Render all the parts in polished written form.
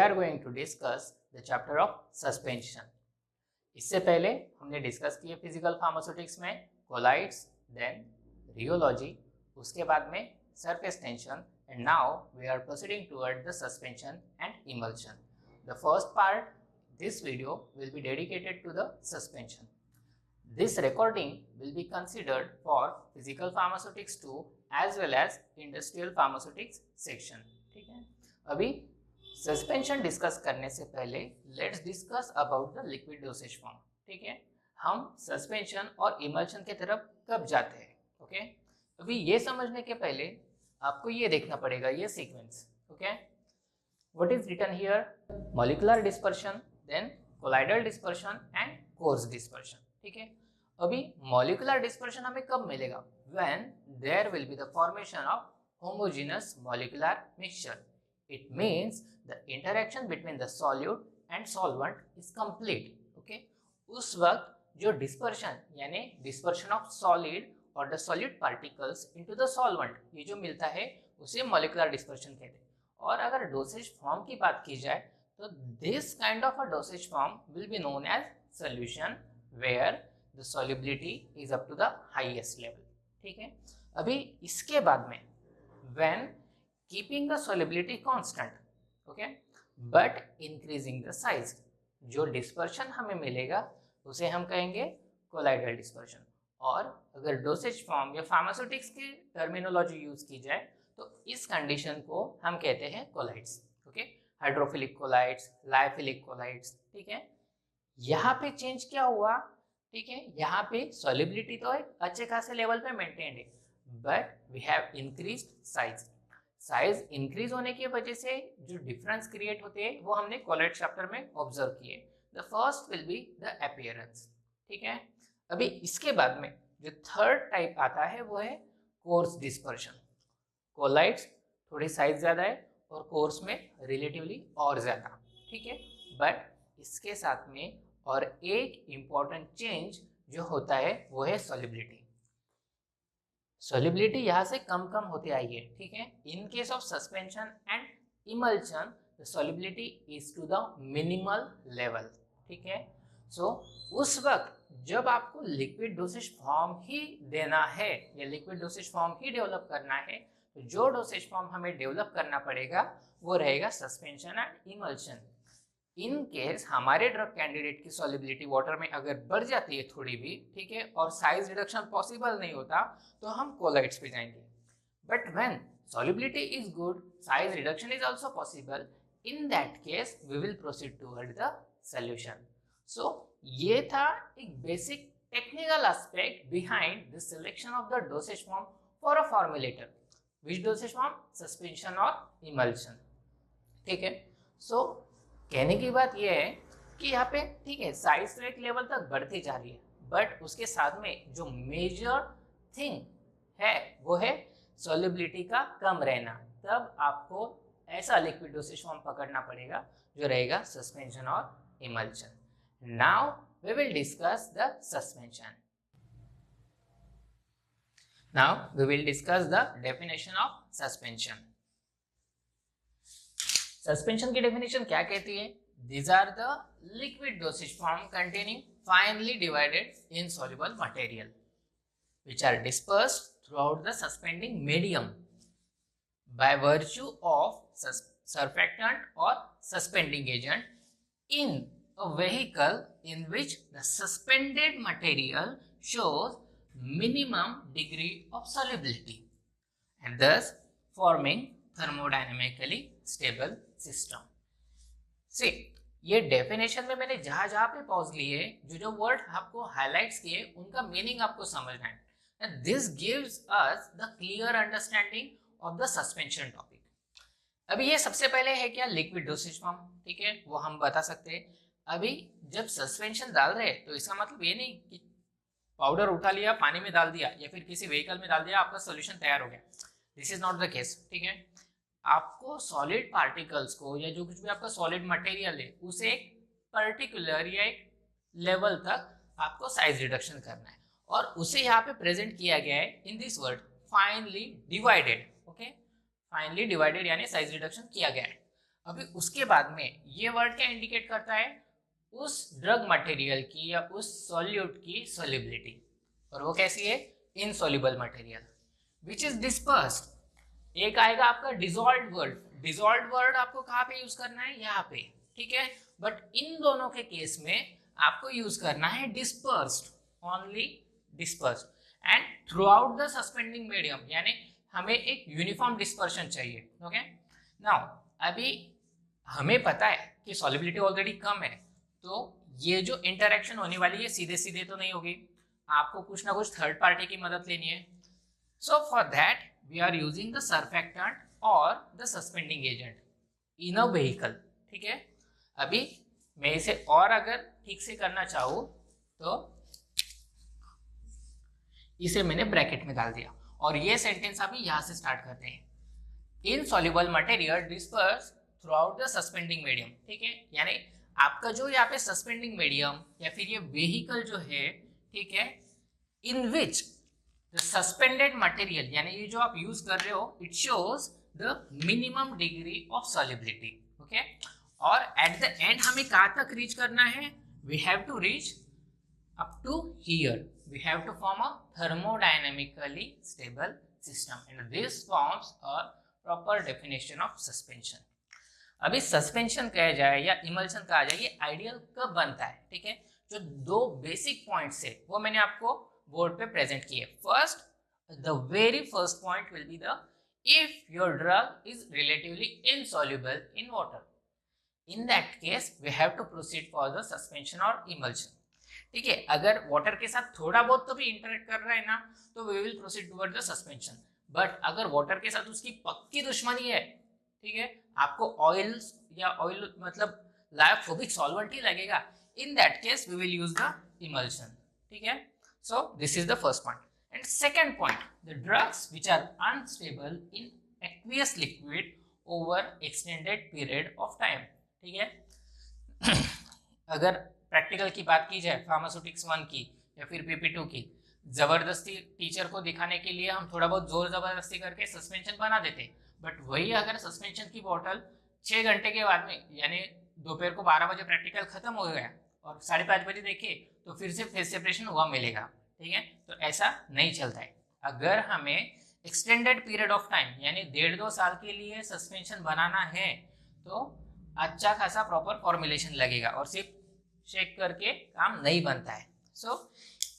are going to discuss the chapter of suspension. इससे पहले हमने डिस्कस किए फिजिकल फार्मास्यूटिक्स में कोलाइड्स, देन रियोलॉजी, उसके बाद में surface tension, and now we are proceeding toward the suspension and emulsion. The first part, this video will be dedicated to the suspension. This recording will be considered for physical pharmaceutics 2 as well as industrial pharmaceutics section. ठीक है, अभी suspension discuss करने से पहले let's discuss about the liquid dosage form. ठीक है, हम suspension और इमल्शन की तरफ कब जाते हैं. ओके, अभी ये समझने के पहले आपको ये देखना पड़ेगा ये sequence. Okay, what is written here? Molecular dispersion, then colloidal dispersion and coarse dispersion. ठीक है, अभी मॉलिक्यूलर डिस्पर्शन हमें कब मिलेगा? When there will be the formation of homogeneous molecular mixture. It means the interaction between the solute and solvent is complete. Okay, उस वक्त जो dispersion यानी डिस्पर्शन ऑफ सॉलिड और the solid particles into the solvent, ये जो मिलता है उसे मॉलिक्यूलर डिस्पर्शन कहते हैं. और अगर डोसेज फॉर्म की बात की जाए तो this kind of a dosage form will be known as solution where the solubility is up to the highest level. ठीक है, अभी इसके बाद में when keeping the solubility constant, okay, but increasing the size, जो डिस्पर्शन हमें मिलेगा उसे हम कहेंगे कोलाइडल डिस्पर्शन. और अगर डोसेज फॉर्म या फार्मास्यूटिक्स की टर्मिनोलॉजी यूज की जाए तो इस कंडीशन को हम कहते हैं colloids. Okay, hydrophilic colloids, lyophilic colloids. ठीक है, यहाँ पे चेंज क्या हुआ? ठीक है, यहाँ पे सॉल्युबिलिटी तो एक अच्छे खासे लेवल पे मेंटेन्ड है, but we have increased size. Size increase होने की वजह से जो डिफरेंस क्रिएट होते हैं वो हमने कोलाइड चैप्टर में ऑब्जर्व किए. The first will be the appearance. ठीक है, अभी इसके बाद में जो थर्ड टाइप आता है वो है कोर्स डिस्पर्शन. कोलाइड्स थोड़ी साइज ज्यादा है और कोर्स में रिलेटिवली और ज्यादा. ठीक है, बट इसके साथ में और एक इंपॉर्टेंट चेंज जो होता है वो है सॉल्युबिलिटी. सॉल्युबिलिटी यहाँ से कम कम होती आई है. ठीक है, in case of suspension and emulsion the solubility is to the minimal level. ठीक है, सो उस वक्त जब आपको लिक्विड डोसेज फॉर्म ही देना है या लिक्विड डोसेज फॉर्म ही डेवलप करना है तो जो डोसेज फॉर्म हमें डेवलप करना पड़ेगा वो रहेगा suspension and emulsion. In case हमारे ड्रग कैंडिडेट की सॉल्युबिलिटी वाटर में अगर बढ़ जाती है थोड़ी भी, ठीक है, और साइज रिडक्शन पॉसिबल नहीं होता तो हम कोलाइड्स पे जाएंगे. But when solubility is good, size reduction is also possible, in that case we will proceed toward the solution. So ये था एक basic technical aspect behind the selection of the dosage form for a formulator. Which dosage form? Suspension और emulsion. ठीक है, सो कहने की बात यह है कि यहाँ पे ठीक है साइज तो एक लेवल तक बढ़ती जा रही है, बट उसके साथ में जो मेजर थिंग है वो है सॉल्युबिलिटी का कम रहना. तब आपको ऐसा लिक्विड डोसेज फॉर्म पकड़ना पड़ेगा जो रहेगा सस्पेंशन और emulsion. Now we will discuss the suspension. Now we will discuss the definition of suspension. Suspension की डेफिनेशन क्या कहती है? These are the liquid dosage form containing finely divided insoluble material which are dispersed throughout the suspending medium by virtue of surfactant or suspending agent in a vehicle in which the suspended material shows minimum degree of solubility and thus forming thermodynamically stable system. See, ये definition में मैंने जहां जहां पे pause लिए, जो word आपको highlights किए उनका मीनिंग आपको समझना है. And this gives us the clear understanding of the suspension topic. अभी ये सबसे पहले है क्या? Liquid dosage form. ठीक है, वो हम बता सकते हैं. अभी जब सस्पेंशन डाल रहे हैं तो इसका मतलब ये नहीं कि पाउडर उठा लिया, पानी में डाल दिया या फिर किसी व्हीकल में डाल दिया, आपका सोल्यूशन तैयार हो गया. This is not the case. ठीक है, आपको सॉलिड पार्टिकल्स को या जो कुछ भी आपका सॉलिड मटेरियल है उसे एक पर्टिकुलर या एक लेवल तक आपको साइज रिडक्शन करना है और उसे यहाँ पे प्रेजेंट किया गया है in this word finally divided. Okay, finally divided यानी साइज रिडक्शन किया गया है. अभी उसके बाद में ये वर्ड क्या इंडिकेट करता है, उस ड्रग मटेरियल की या उस सॉल्यूट की सॉल्युबिलिटी, और वो कैसी है, insoluble material which is dispersed. एक आएगा आपका डिसॉल्व्ड वर्ड, डिसॉल्व्ड वर्ड आपको कहाँ पे यूज करना है, यहाँ पे, ठीक है। बट इन दोनों के केस में आपको यूज करना है dispersed, only dispersed and through out the suspending medium, यानी हमें एक यूनिफॉर्म डिस्पर्शन चाहिए। ओके, नाउ अभी हमें पता है कि सॉल्युबिलिटी ऑलरेडी कम है, तो ये जो इंटरेक्शन होने वाली है सीधे सीधे तो नहीं होगी, आपको कुछ ना कुछ थर्ड पार्टी की मदद लेनी है। So for that we are using the surfactant और the suspending agent in a vehicle, ठीक है। अभी मैं इसे और अगर ठीक से करना चाहूँ तो इसे मैंने ब्रैकेट में डाल दिया, और ये सेंटेंस अभी यहां से स्टार्ट करते हैं, insoluble material disperse through out the suspending medium, ठीक है। यानी आपका जो यहाँ पे सस्पेंडिंग मीडियम या फिर ये व्हीकल जो है, ठीक है, in which the suspended material, यानी ये जो आप यूज कर रहे हो, it shows the minimum degree of solubility, okay. और एट द एंड हमें कहाँ तक रीच करना है, we have to reach up to here, we have to form a thermodynamically stable system and this forms a proper definition of suspension। अभी suspension कहा जाए या इमल्शन कहा जाए, ये आइडियल कब बनता है, ठीक है। जो दो बेसिक पॉइंट्स है वो मैंने आपको बोर्ड पे प्रेजेंट किए। First, the very first point will be the if your drug is relatively insoluble in water, in that case we have to proceed for the suspension और इमल्शन, ठीक है। अगर वाटर के साथ थोड़ा बहुत तो भी इंटरेक्ट कर रहा है ना, तो we will proceed toward the suspension. But अगर वाटर के साथ उसकी पक्की दुश्मनी है, ठीक है, आपको ऑयल या ऑयल मतलब लायोफोबिक सॉल्वेंट ही लगेगा, in that case we will use the emulsion, ठीक है। So this is the first point. And second point, the drugs which are unstable in aqueous liquid over extended period of time, ठीक है। अगर practical की बात की जाए pharmaceutics 1 की या फिर PP2 की, जबरदस्ती टीचर को दिखाने के लिए हम थोड़ा बहुत जोर जबरदस्ती करके सस्पेंशन बना देते, बट वही अगर सस्पेंशन की बोतल 6 घंटे के बाद में, यानी दोपहर को 12 बजे प्रैक्टिकल खत्म हो गया और 5:30 बजे देखिए तो फिर से फेस सेपरेशन हुआ मिलेगा, ठीक है। तो ऐसा नहीं चलता है। अगर हमें एक्सटेंडेड पीरियड ऑफ टाइम यानी 1.5-2 साल के लिए सस्पेंशन बनाना है, तो अच्छा खासा प्रॉपर फॉर्मुलेशन लगेगा और सिर्फ शेक करके काम नहीं बनता है। So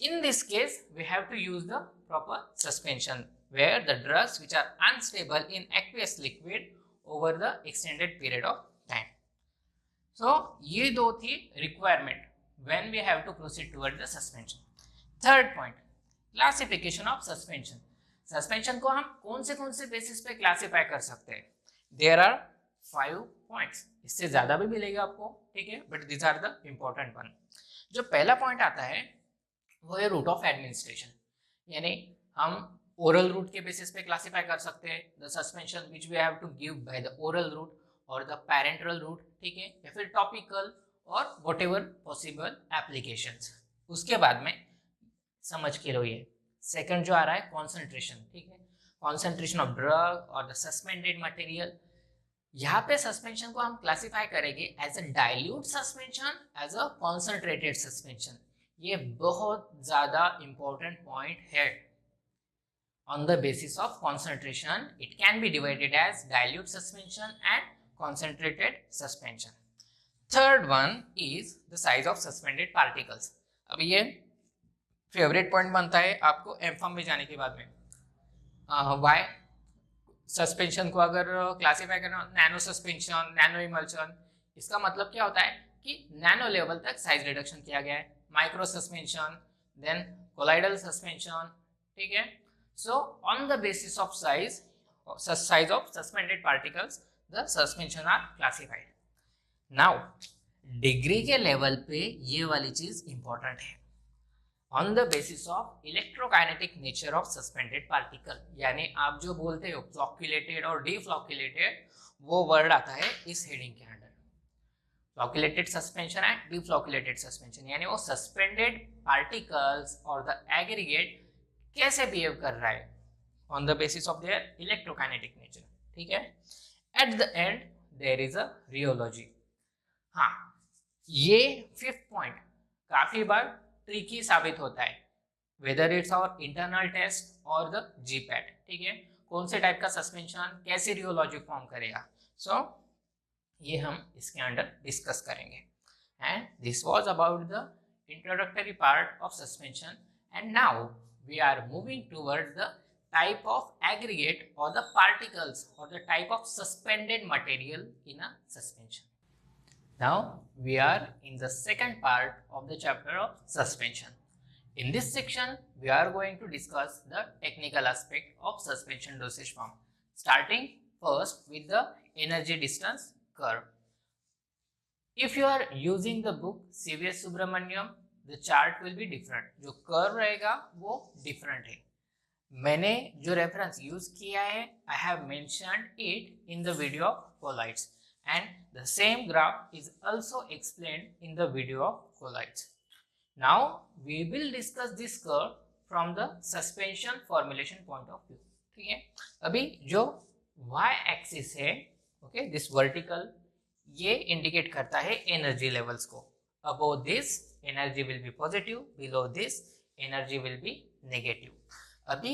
in this case we have to use the proper suspension where the drugs which are unstable in aqueous liquid over the extended period of time. So ये दो थी requirement when we have to proceed toward the suspension. Third point, classification of suspension. Suspension को हम कौन से basis पे classify कर सकते हैं? देयर आर 5 पॉइंट्स, इससे ज्यादा भी मिलेगा आपको, ठीक है, but this are the important one. जो पहला पॉइंट आता है वो है रूट ऑफ एडमिनिस्ट्रेशन, यानी हम ओरल रूट के बेसिस पे क्लासिफाई कर सकते हैं the suspension which we have to give by the oral route और द पैरेंटरल रूट, ठीक है, या फिर टॉपिकल और व्हाटएवर पॉसिबल एप्लीकेशंस। उसके बाद में समझ के लो, ये सेकंड जो आ रहा है कॉन्सेंट्रेशन, ठीक है, कॉन्सेंट्रेशन ऑफ ड्रग और द सस्पेंडेड मटेरियल। यहाँ पे सस्पेंशन को हम क्लासिफाई करेंगे as a dilute suspension, as a concentrated suspension. ये बहुत ज्यादा इंपॉर्टेंट पॉइंट है। On the basis of concentration it can be divided as dilute suspension and concentrated suspension. Third one is the size of suspended particles. अब ये favourite point बनता है आपको एमफॉर्म में जाने के बाद में। वाई सस्पेंशन को अगर क्लासिफाई करना, नैनो सस्पेंशन, नैनो इमल्शन, इसका मतलब क्या होता है कि नैनो लेवल तक साइज रिडक्शन किया गया है। Micro suspension, then colloidal suspension, ठीक है। So on the basis of size of suspended particles the suspension are classified. Now degree के लेवल पे ये वाली चीज इंपॉर्टेंट है, on the basis of electrokinetic nature of suspended particle, यानी आप जो बोलते हो फ्लॉक्यूलेटेड और डीफ्लॉक्यूलेटेड, वो वर्ड आता है इस हेडिंग के under. Flocculated suspension and deflocculated suspension, यानी वो सस्पेंडेड पार्टिकल्स और द एग्रीगेट कैसे बिहेव कर रहा है on the basis of their electrokinetic nature, ठीक है। At the end there is a rheology. हाँ, ये 5th पॉइंट काफी बार ट्रिकी साबित होता है, whether it's our internal test और द जीपैट। ठीक है, कौन से टाइप का सस्पेंशन कैसे रियोलॉजी फॉर्म करेगा, सो ये हम इसके अंदर डिस्कस करेंगे। And this was about the introductory part of suspension, and now we are moving towards the type of aggregate or the particles or the type of suspended material in a suspension. Now we are in the second part of the chapter of suspension. In this section we are going to discuss the technical aspect of suspension dosage form, starting first with the energy distance curve. If you are using the book CVS Subramaniam, the chart will be different. जो curve रहेगा वो different है। मैंने जो reference use किया है I have mentioned it in the video of colloids, and the same graph is also explained in the video of colloids. Now we will discuss this curve from the suspension formulation point of view. ठीक है, अभी जो y axis है, okay, this vertical, ये indicate करता है energy levels को। Above this energy will be positive, below this energy will be negative. अभी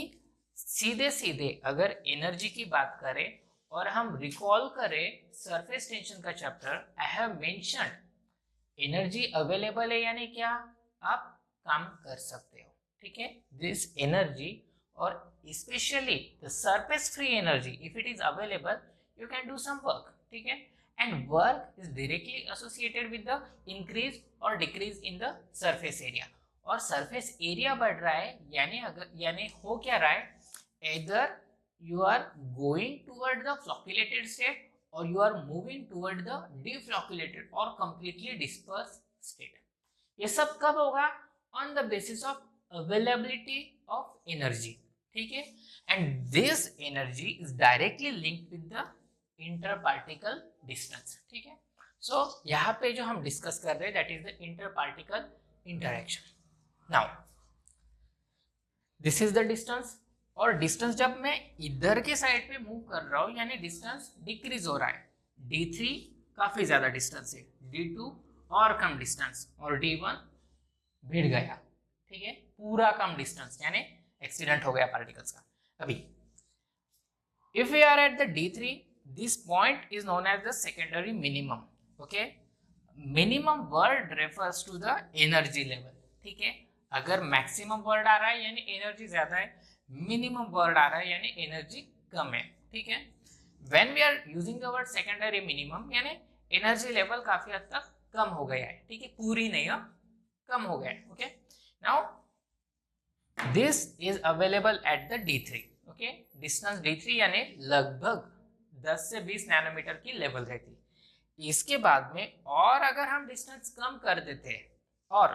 सीधे सीधे अगर एनर्जी की बात करें और हम रिकॉल करें सरफेस टेंशन का chapter, I have mentioned energy available है यानी क्या, आप काम कर सकते हो। ठीक है, दिस एनर्जी और specially the surface free energy, if it is available you can do some work. ठीक है, and work is directly associated with the increase or decrease in the surface area. और surface area बढ़ रहा है यानी हो क्या रहा है, either you are going toward the flocculated state or you are moving toward the deflocculated or completely dispersed state. ये सब कब होगा, on the basis of availability of energy. ठीक है, and this energy is directly linked with the inter particle distance. ठीक है, सो यहाँ पे जो हम डिस्कस कर रहे हैं that is the inter particle interaction. Now this is the distance, और डिस्टेंस जब मैं इधर के साइड पे मूव कर रहा हूँ यानी डिस्टेंस डिक्रीज हो रहा है। D3 काफी ज्यादा डिस्टेंस है, D2 और कम डिस्टेंस, और D1 भिड़ गया। ठीक है, पूरा कम डिस्टेंस यानी एक्सीडेंट हो गया पार्टिकल्स का। अभी if we are at the D3, this point is known as the secondary minimum. Okay, minimum word refers to the energy level. ठीक है, अगर maximum word आ रहा है यानी एनर्जी ज्यादा है, minimum word आ रहा है यानी एनर्जी कम है। ठीक है, when we are using the word secondary minimum यानी एनर्जी लेवल काफी हद तक कम हो गया है। ठीक है, पूरी नहीं हो, कम हो गया है। Okay, now this is available at the D3. Okay, distance D3 यानी लगभग 10 से 20 नैनोमीटर की लेवल रहती। इसके बाद में और अगर हम डिस्टेंस कम कर देते और,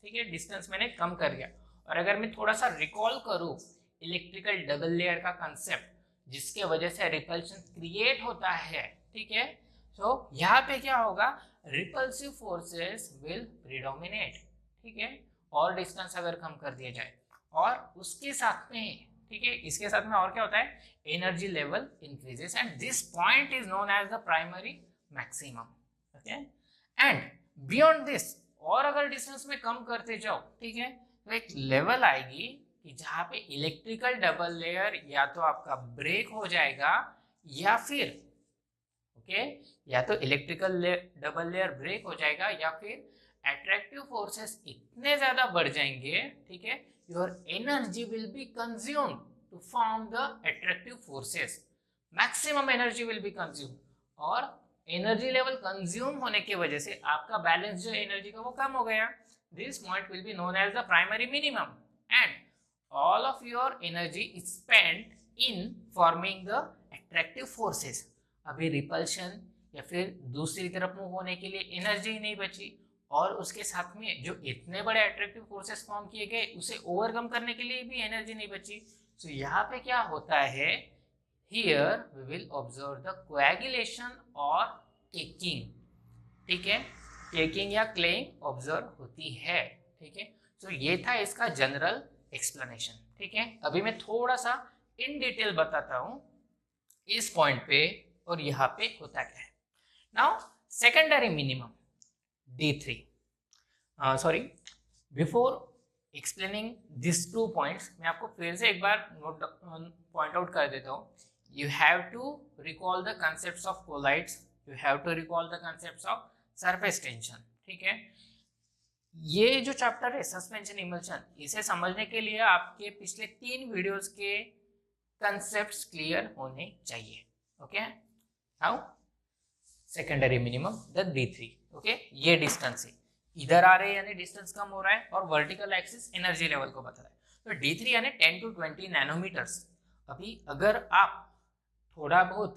ठीक है, डिस्टेंस मैंने कम कर दिया, और अगर मैं थोड़ा सा रिकॉल करूं इलेक्ट्रिकल डबल लेयर का कंसेप्ट जिसके वजह से रिपल्शन क्रिएट होता है। ठीक है, सो यहाँ पे क्या होगा, रिपल्सिव फोर्सेस विल प्रीडोमिनेट। ठीक है, और डिस्टेंस अगर कम कर दिया जाए, और उसके साथ में, ठीक है, इसके साथ में और क्या होता है, energy level increases, and this point is known as the primary maximum. Okay, and beyond this, और अगर डिस्टेंस में कम करते जाओ, ठीक है, तो एक लेवल आएगी कि जहां पे इलेक्ट्रिकल डबल लेयर या तो आपका ब्रेक हो जाएगा या फिर, ओके, या तो इलेक्ट्रिकल डबल लेयर ब्रेक हो जाएगा या फिर अट्रैक्टिव फोर्सेस इतने ज्यादा बढ़ जाएंगे, ठीक है, your energy will be consumed to form the attractive forces. Maximum energy will be consumed, और एनर्जी लेवल कंज्यूम होने की वजह से आपका बैलेंस जो एनर्जी का वो कम हो गया। This point will be known as the primary minimum, and all of your energy is spent in forming the attractive forces. अभी रिपल्शन या फिर दूसरी तरफ मूव होने के लिए एनर्जी नहीं बची, और उसके साथ में जो इतने बड़े अट्रैक्टिव फोर्सेस फॉर्म किए गए उसे ओवरकम करने के लिए भी एनर्जी नहीं बची। सो यहाँ पे क्या होता है, here we will observe the coagulation और केकिंग। ठीक है, केकिंग या क्लेइंग ऑब्जर्व होती है। ठीक है, सो ये था इसका जनरल एक्सप्लेनेशन। ठीक है, अभी मैं थोड़ा सा इन डिटेल बताता हूँ इस पॉइंट पे और यहाँ पे होता क्या है। Now secondary minimum D3. Sorry, before explaining this 2 points मैं आपको फिर से एक बार पॉइंट आउट कर देता हूँ. You have to recall the concepts of colloids, you have to recall the concepts of surface tension. ठीक है, ये जो चैप्टर है सस्पेंशन इमल्शन, इसे समझने के लिए आपके पिछले 3 वीडियोस के कंसेप्ट्स क्लियर होने चाहिए. Okay, now secondary minimum the D3. Okay, ये डिस्टेंस है, इधर आ रहे हैं यानी डिस्टेंस कम हो रहा है और वर्टिकल एक्सिस एनर्जी लेवल को बता रहा है. तो D3 यानी 10 to 20 नैनोमीटर्स. अभी अगर आप थोड़ा बहुत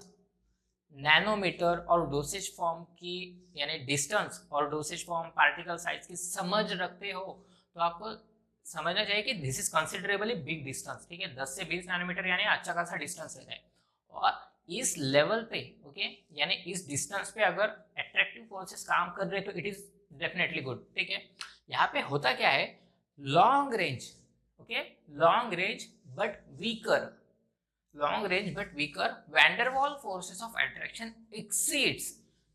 नैनोमीटर और डोसेज फॉर्म की यानी डिस्टेंस और डोसेज फॉर्म पार्टिकल साइज की समझ रखते हो तो आपको समझना चाहिए कि this is considerably big distance. ठीक है, 10 से 20 नैनोमीटर यानी अच्छा खासा डिस्टेंस रहता है. और इस लेवल पे ओके यानी इस डिस्टेंस पे अगर अट्रैक्टिव फोर्सेस काम कर रहे हैं तो इट इज डेफिनेटली गुड. ठीक है, यहाँ पे होता क्या है, long range okay long range but weaker van der Waals forces of attraction exceeds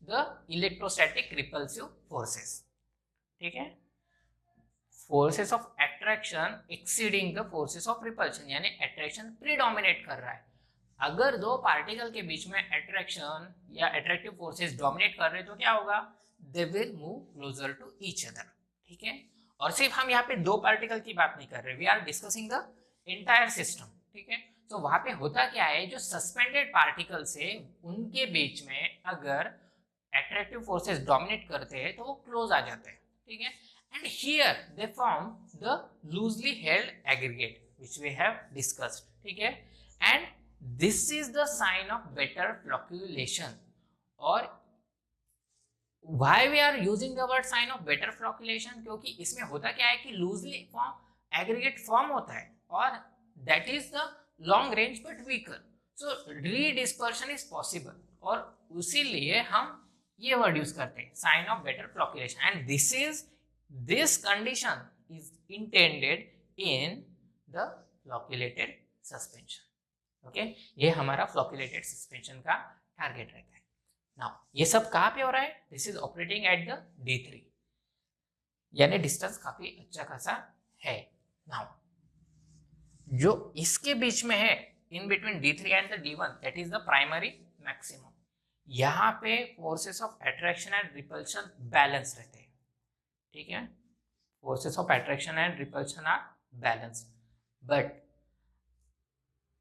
the electrostatic repulsive forces. ठीक है, forces of attraction exceeding the forces of repulsion यानी attraction predominate कर रहा है. अगर दो पार्टिकल के बीच में अट्रैक्शन या अट्रैक्टिव फोर्सेस डोमिनेट कर रहे हैं तो क्या होगा, they will move closer to each other. ठीक है, और सिर्फ हम यहाँ पे दो पार्टिकल की बात नहीं कर रहे, we are discussing the entire system. ठीक है, तो वहां पे होता क्या है, जो सस्पेंडेड पार्टिकल्स है उनके बीच में अगर अट्रैक्टिव फोर्सेस डोमिनेट करते हैं तो वो क्लोज आ जाते हैं. ठीक है, and here they form the loosely held aggregate which we have discussed. ठीक है, and this is the sign of better flocculation. और why we are using the word sign of better flocculation, क्योंकि इसमें होता क्या है कि लूजली फॉर्म एग्रीगेट फॉर्म होता है और that is the long range but weaker, so redispersion is possible. और उसीलिए हम ये वर्ड यूज करते हैं sign of better flocculation. And this condition is intended in the flocculated suspension. Okay, ये हमारा फ्लॉक्यूलेटेड सस्पेंशन का टारगेट रहता है. नाउ ये सब कहाँ पे हो रहा है, this is operating eight the D3 यानी डिस्टेंस काफी अच्छा खासा है. नाउ जो इसके बीच में है in between D3 and the D1 that is the primary maximum. यहाँ पे forces of attraction and repulsion balance रहते हैं. ठीक है, forces of attraction and repulsion are balance, but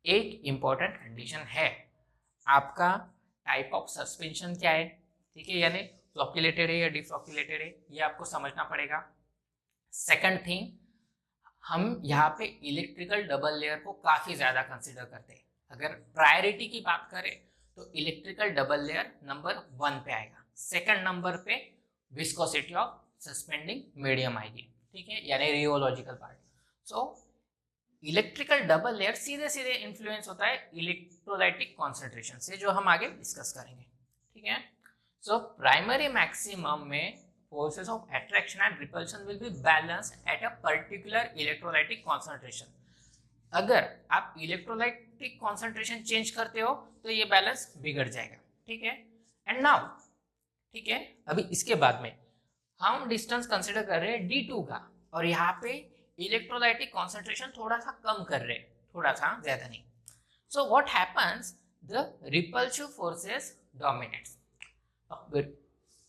एक इंपॉर्टेंट कंडीशन है, आपका टाइप ऑफ सस्पेंशन क्या है. ठीक है, यानी फ्लॉक्यूलेटेड है या डिफ्लॉक्यूलेटेड है, ये आपको समझना पड़ेगा. सेकंड थिंग, हम यहाँ पे इलेक्ट्रिकल डबल लेयर को काफी ज्यादा कंसिडर करते हैं. अगर प्रायोरिटी की बात करें तो इलेक्ट्रिकल डबल लेयर नंबर 1 पे आएगा, सेकंड नंबर पे विस्कोसिटी ऑफ सस्पेंडिंग मीडियम आएगी. ठीक है, यानी rheological part. So electrical double layer सीधे सीधे इन्फ्लुएंस होता है इलेक्ट्रोलाइटिक कॉन्सेंट्रेशन से, जो हम आगे डिस्कस करेंगे. ठीक है, सो प्राइमरी मैक्सिमम में forces of attraction and repulsion will be balanced at a particular electrolytic concentration. अगर आप इलेक्ट्रोलाइटिक कॉन्सेंट्रेशन चेंज करते हो तो ये बैलेंस बिगड़ जाएगा. ठीक है, एंड नाउ ठीक है, अभी इसके बाद में हम डिस्टेंस कंसिडर कर रहे हैं D2 का, और यहाँ पे इलेक्ट्रोलाइटिक कॉन्सेंट्रेशन थोड़ा सा कम कर रहे हैं, थोड़ा सा ज्यादा नहीं. So what happens, the repulsive forces dominates.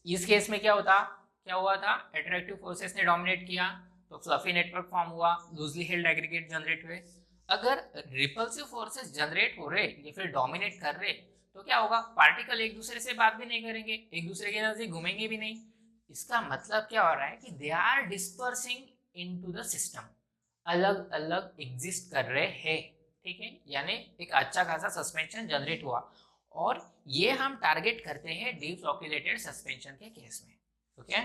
इस केस में क्या हुआ था, अट्रैक्टिव फोर्सेस ने डोमिनेट किया तो फ्लफी नेटवर्क फॉर्म हुआ, लूजली हेल्ड एग्रीगेट जनरेट हुए. अगर रिपल्सिव फोर्सेस जनरेट हो रहे या फिर डोमिनेट कर रहे तो क्या होगा, पार्टिकल एक दूसरे से बात भी नहीं करेंगे, एक दूसरे के नजदीक घूमेंगे भी नहीं. इसका मतलब क्या हो रहा है कि they are dispersing into the system, अलग अलग एग्जिस्ट कर रहे हैं. ठीक है, यानी एक अच्छा खासा सस्पेंशन जनरेट हुआ, और ये हम टारगेट करते हैं डिफ्लॉक्यूलेटेड सस्पेंशन के केस में. Okay,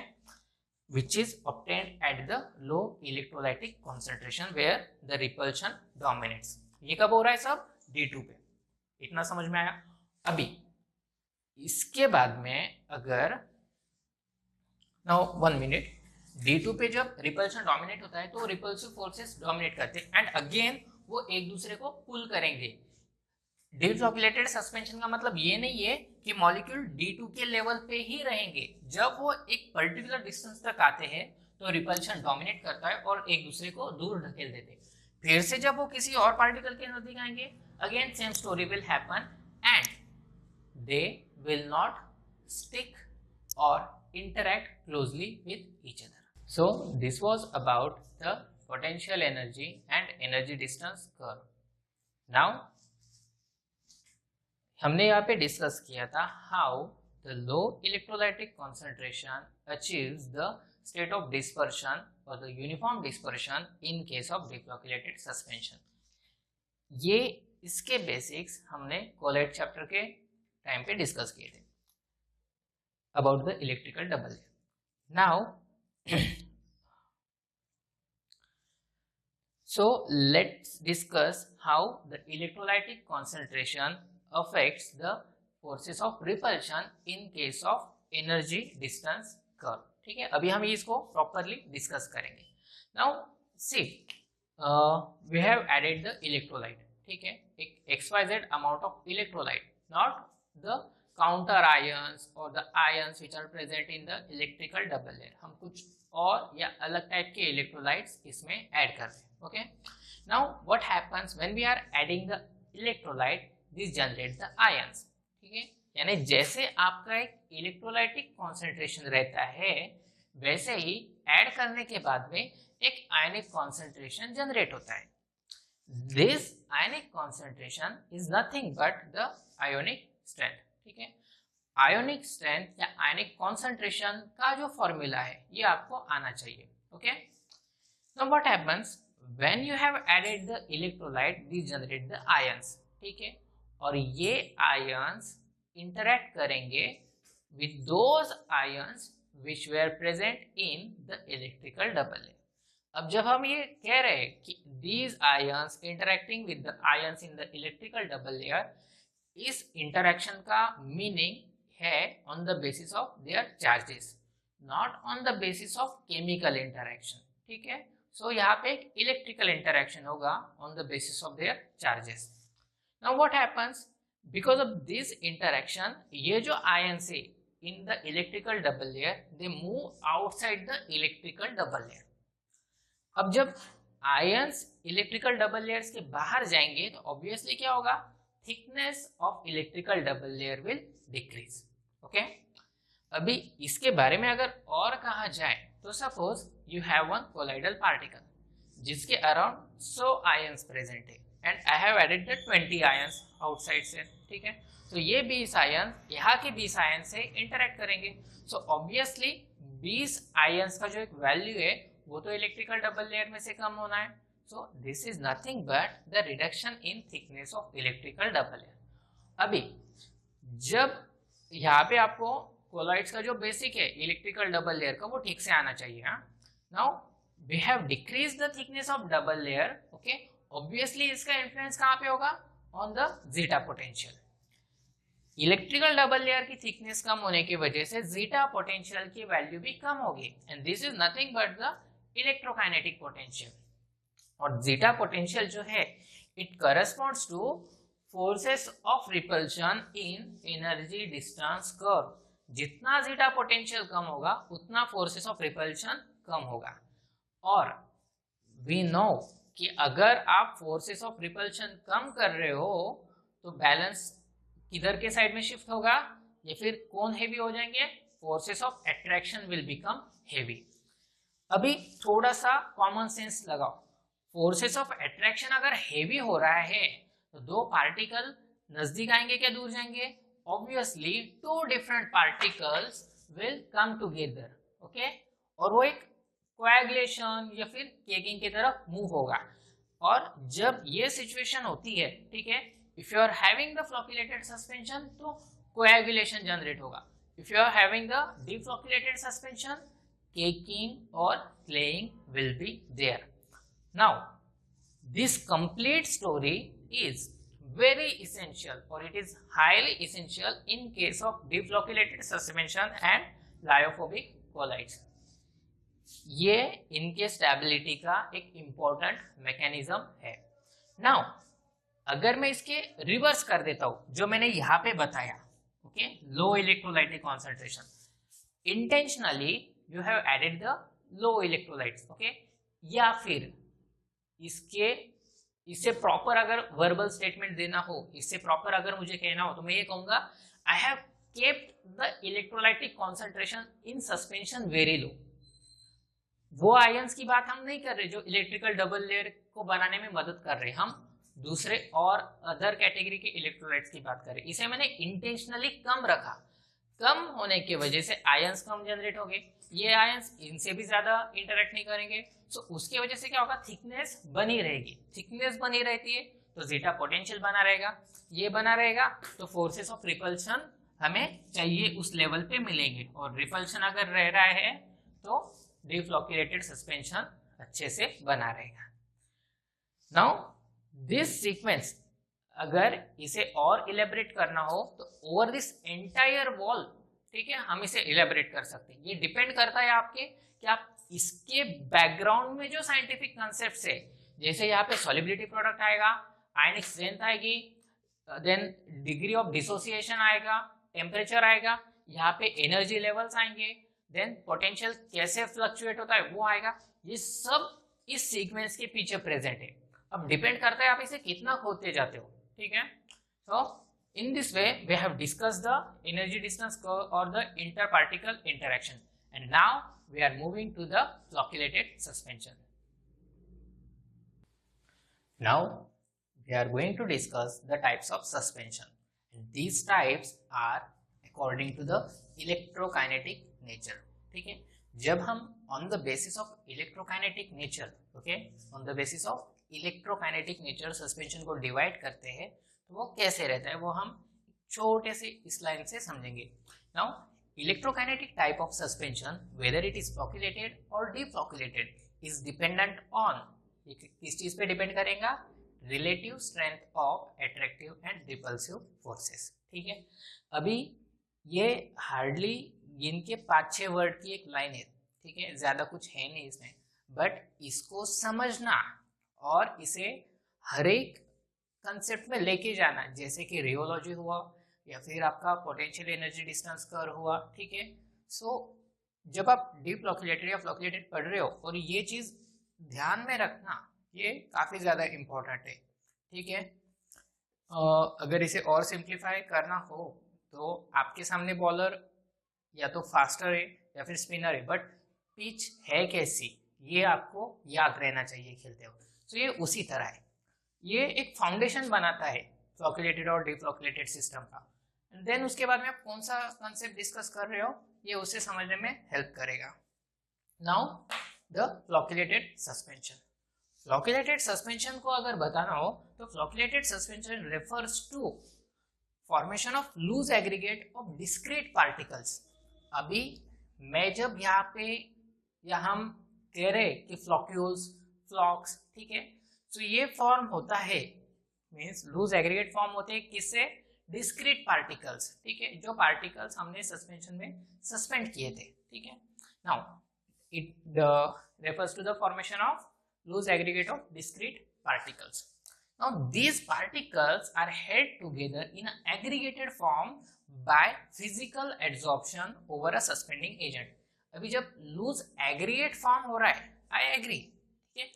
which is obtained at the low electrolytic concentration where the repulsion dominates. ये कब हो रहा है सब, D2 पे. इतना समझ में आया. अभी इसके बाद में अगर नाउ 1 मिनट, D2 पे जब रिपल्शन डोमिनेट होता है तो रिपल्सिव फोर्सेस डोमिनेट करते हैं एंड अगेन वो एक दूसरे को पुल करेंगे. डिफ्लोकुलेटेड सस्पेंशन का मतलब ये नहीं है कि मॉलिक्यूल D2 के लेवल पे ही रहेंगे। जब वो एक पर्टिकुलर डिस्टेंस तक आते हैं तो रिपल्शन डोमिनेट करता है और एक दूसरे को दूर ढकेल देते हैं। फिर से जब वो किसी और पार्टिकल के नजदीक आएंगे, again same story will happen and they will not stick और interact closely with each other. So this was about the potential energy and energy distance curve. Now हमने यहाँ पे डिस्कस किया था how the low electrolytic concentration achieves the state of dispersion or the uniform dispersion in case of deflocculated suspension. ये इसके basics हमने कोलाइट chapter के time पे डिस्कस किए थे about the electrical double layer. Now so let's discuss how the electrolytic concentration affects the forces of repulsion in case of energy distance curve. ठीक है, अभी हम इसको प्रॉपरली डिस्कस करेंगे. Now see we have added the electrolyte. ठीक है, एक XYZ amount of electrolyte, not the counter ions or the ions which are present in the electrical double layer. हम कुछ और या अलग टाइप के electrolytes इसमें ऐड कर रहे हैं. Okay, now what happens when we are adding the electrolyte? This generates the ions. ठीक है, यानी जैसे आपका एक इलेक्ट्रोलाइटिक कॉन्सेंट्रेशन रहता है वैसे ही ऐड करने के बाद में एक आयनिक कॉन्सेंट्रेशन जनरेट होता है. This ionic concentration is nothing but the ionic strength. ठीक है, आयोनिक स्ट्रेंथ या आयनिक कॉन्सेंट्रेशन का जो फॉर्मूला है ये आपको आना चाहिए. Okay, now what happens when you have added the electrolyte, this generate the ions. ठीक है, और ये आयंस इंटरैक्ट करेंगे with those ions which were present in the electrical double layer. अब जब हम ये कह रहे हैं कि these ions interacting with the ions in the electrical double layer, इस इंटरेक्शन का मीनिंग है on the basis of there charges, not on the basis of chemical interaction. ठीक है, सो यहाँ पे एक इलेक्ट्रिकल इंटरेक्शन होगा on the basis of there charges. Now what happens because of this interaction, ये जो आयंस है इन the electrical double layer they move outside the electrical double layer. अब जब आयंस इलेक्ट्रिकल डबल लेयर्स के बाहर जाएंगे तो ऑब्वियसली क्या होगा, thickness of electrical double layer will decrease. Okay, अभी इसके बारे में अगर और कहा जाए तो suppose you have one colloidal particle जिसके अराउंड 100 आयंस प्रेजेंट है and I have added the 20 ions outside से. ठीक है, तो ये 20 आयंस यहाँ के 20 आयंस से इंटरेक्ट करेंगे. सो ऑब्वियसली 20 आयंस का जो एक वैल्यू है वो तो इलेक्ट्रिकल डबल लेयर में से कम होना है. So this is nothing but the reduction in thickness of electrical double layer. अभी जब यहाँ पे आपको कोलाइड्स का जो बेसिक है इलेक्ट्रिकल डबल लेयर का वो ठीक से आना चाहिए. Now we have decrease the thickness of double layer. Okay, obviously इसका इन्फ्लुएंस कहाँ पे होगा, on the zeta potential. Electrical double layer की थिकनेस कम होने की वजह से जीटा पोटेंशियल की वैल्यू भी कम होगी and this is nothing but the electrokinetic potential. और जीटा पोटेंशियल जो है it corresponds two forces of repulsion in energy distance curve. जितना जीटा पोटेंशियल कम होगा उतना फोर्सेस ऑफ रिपल्शन कम होगा. और वी नो कि अगर आप फोर्सेस ऑफ रिपल्शन कम कर रहे हो तो बैलेंस किधर के साइड में शिफ्ट होगा, या फिर कौन हेवी हो जाएंगे, forces of attraction will become heavy. अभी थोड़ा सा कॉमन सेंस लगाओ, फोर्सेस ऑफ अट्रैक्शन अगर हेवी हो रहा है तो दो पार्टिकल नजदीक आएंगे क्या दूर जाएंगे, obviously two different particles will come together. Okay, और वो एक कोएगुलेशन या फिर केकिंग की तरफ मूव होगा. और जब ये सिचुएशन होती है, ठीक है, if you are having the flocculated suspension तो कोएगुलेशन जनरेट होगा. If you are having the deflocculated suspension, caking or claying will be there. Now this complete story is very essential or it is highly essential in case of deflocculated suspension and lyophobic colloids. ये इनके stability का एक important mechanism है. Now अगर मैं इसके reverse कर देता हूं जो मैंने यहाँ पे बताया, okay, low electrolytic concentration, intentionally you have added the low electrolytes, okay, या फिर इससे प्रॉपर अगर वर्बल स्टेटमेंट देना हो, इससे प्रॉपर अगर मुझे कहना हो तो मैं ये कहूंगा I have kept the electrolytic concentration in suspension very low. वो आयंस की बात हम नहीं कर रहे जो इलेक्ट्रिकल डबल लेयर को बनाने में मदद कर रहे, हम दूसरे और अदर कैटेगरी के इलेक्ट्रोलाइट्स की बात कर रहे। इसे मैंने इंटेंशनली कम रखा, कम होने की वजह से आयंस कम जनरेट हो गए, ये आयंस इनसे भी ज्यादा इंटरेक्ट नहीं करेंगे, सो उसकी वजह से क्या होगा, थिकनेस बनी रहेगी। थिकनेस बनी रहती है तो जीटा पोटेंशियल बना रहेगा, ये बना रहेगा तो फोर्सेस ऑफ रिपल्शन हमें चाहिए उस लेवल पे मिलेंगे, और रिपल्शन अगर रह रहा है तो डिफ्लोक्यूलेटेड सस्पेंशन अच्छे से बना रहेगा। नाउ दिस सीक्वेंस अगर इसे और इलेबरेट करना हो तो ओवर दिस एंटायर वॉल, ठीक है, हम इसे इलेबरेट कर सकते हैं। ये डिपेंड करता है आपके कि आप इसके बैकग्राउंड में जो साइंटिफिक कॉन्सेप्ट्स है, जैसे यहाँ पे सॉलिबिलिटी प्रोडक्ट आएगा, आयनिक स्ट्रेंथ आएगी, देन डिग्री ऑफ डिसोसिएशन आएगा, टेम्परेचर आएगा, यहाँ पे एनर्जी लेवल्स आएंगे, देन पोटेंशियल कैसे फ्लक्चुएट होता है वो आएगा। ये सब इस सीक्वेंस के पीछे प्रेजेंट है। अब डिपेंड करता है आप इसे कितना खोदते जाते हो, ठीक है। सो in this way we have discussed the energy distance curve or the interparticle interaction, and now we are moving to the flocculated suspension. Now we are going to discuss the types of suspension, and these types are according to the electrokinetic nature, ठीक है। जब हम on the basis of electrokinetic nature, okay, on the basis of electrokinetic nature suspension को divide करते हैं तो वो कैसे रहता है वो हम छोटे से इस लाइन से समझेंगे। Now electrokinetic type of suspension whether it is flocculated और डिफ्लोक्यूलेटेड इज डिपेंडेंट ऑन, किस चीज पे डिपेंड करेगा, relative strength of attractive and repulsive forces, ठीक है। अभी ये हार्डली इनके 5-6 वर्ड की एक लाइन है, ठीक है, ज्यादा कुछ है नहीं इसमें, बट इसको समझना और इसे हर एक कंसेप्ट में लेके जाना, जैसे कि रियोलॉजी हुआ या फिर आपका पोटेंशियल एनर्जी डिस्टेंस कर्व हुआ, ठीक है। सो जब आप डिफ्लोक्यूलेटेड या फ्लोक्यूलेटेड पढ़ रहे हो और ये चीज ध्यान में रखना, ये काफी ज्यादा इंपॉर्टेंट है, ठीक है। अगर इसे और सिंप्लीफाई करना हो तो आपके सामने बॉलर या तो फास्टर है या फिर स्पिनर है, बट पिच है कैसी ये आपको याद रहना चाहिए खेलते हो। तो ये उसी तरह है, ये एक फाउंडेशन बनाता है फ्लोक्यूलेटेड और डिफ्लोक्यूलेटेड सिस्टम का, एंड देन उसके बाद में आप कौन सा कॉन्सेप्ट डिस्कस कर रहे हो ये उसे समझने में हेल्प करेगा। Now the flocculated suspension. Flocculated suspension को अगर बताना हो तो flocculated suspension refers to formation of loose aggregate of discrete particles. अभी मैं जब यहाँ पे या हम कह रहे कि फ्लोक्यूल्स, फ्लॉक्स, ठीक है, तो ये फॉर्म होता है, मींस लूज एग्रीगेट फॉर्म होते हैं किससे, डिस्क्रीट पार्टिकल्स, ठीक है, जो पार्टिकल्स हमने सस्पेंशन में सस्पेंड किए थे, ठीक है। Now it refers to the formation of loose aggregate of discrete particles. Now these particles are held together in an aggregated form by physical adsorption over a suspending agent. अभी जब loose aggregate form हो रहा है, I agree, ठीक है,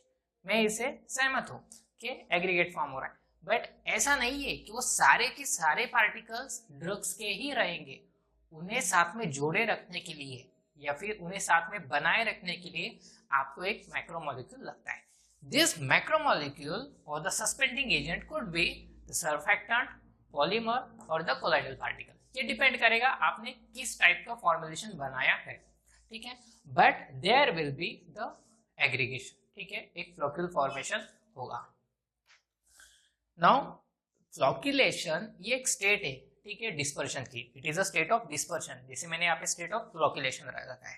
मैं इसे सहमत हूं कि एग्रीगेट फॉर्म हो रहा है, बट ऐसा नहीं है कि वो सारे के सारे पार्टिकल्स ड्रग्स के ही रहेंगे। उन्हें साथ में जोड़े रखने के लिए या फिर उन्हें साथ में बनाए रखने के लिए आपको एक मैक्रोमोलिक्यूल लगता है। This macromolecule or the suspending agent could be the surfactant, polymer or the colloidal particle. ये डिपेंड करेगा आपने किस टाइप का फॉर्मुलेशन बनाया है, ठीक है, but there will be the aggregation, ठीक है, एक फ्लोक्यूल फॉर्मेशन होगा। नाउ फ्लोक्यूलेशन ये एक स्टेट है, ठीक है, डिस्पर्शन की, it is a state of dispersion, जैसे मैंने यहाँ पे स्टेट ऑफ फ्लोक्यूलेशन रखा है।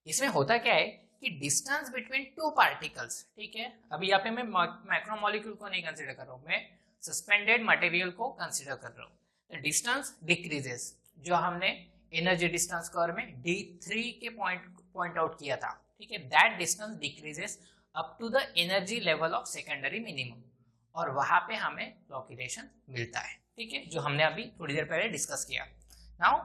इसमें होता क्या है कि डिस्टेंस बिटवीन टू पार्टिकल्स, ठीक है, अभी यहाँ पे मैं मैक्रोमोलिक्यूल को नहीं कंसीडर कर रहा हूँ, मैं सस्पेंडेड मटेरियल को कंसीडर कर रहा हूँ। डिस्टेंस डिक्रीजेस, जो हमने एनर्जी डिस्टेंस कर्व में D3 के पॉइंट आउट किया था, ठीक है, that distance decreases up to the energy level of secondary minimum. और वहां पे हमें फ्लोक्यूलेशन मिलता है, ठीक है, जो हमने अभी थोड़ी देर पहले डिस्कस किया। नाउ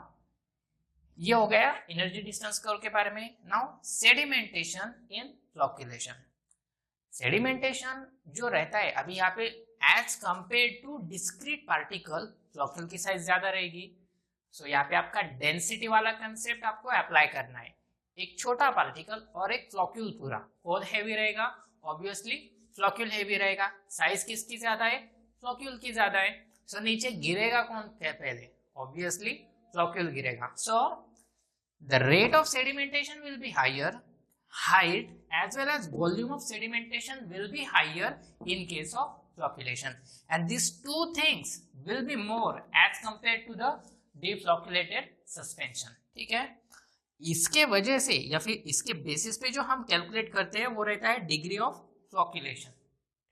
ये हो गया एनर्जी डिस्टेंस कर्व के बारे में। Now sedimentation in flocculation. Sedimentation जो रहता है अभी यहाँ पे as compare to discrete particle, floccule की साइज ज्यादा रहेगी। सो यहाँ पे आपका डेंसिटी वाला कंसेप्ट आपको अप्लाई करना है। एक छोटा पार्टिकल और एक फ्लोक्यूल पूरा, कौन हैवी रहेगा? ऑब्वियसली फ्लोक्यूल हैवी रहेगा। साइज किसकी ज्यादा है? फ्लोक्यूल की ज्यादा है। सो नीचे गिरेगा कौन पहले? ऑब्वियसली फ्लोक्यूल गिरेगा। So the rate of sedimentation will be higher, height as well as volume of sedimentation will be higher in case of flocculation, and these two things will be more as compared to the deflocculated suspension, ठीक है। इसके वजह से या फिर इसके basis पे जो हम कैलकुलेट करते हैं वो रहता है डिग्री ऑफ फ्लोक्यूलेशन,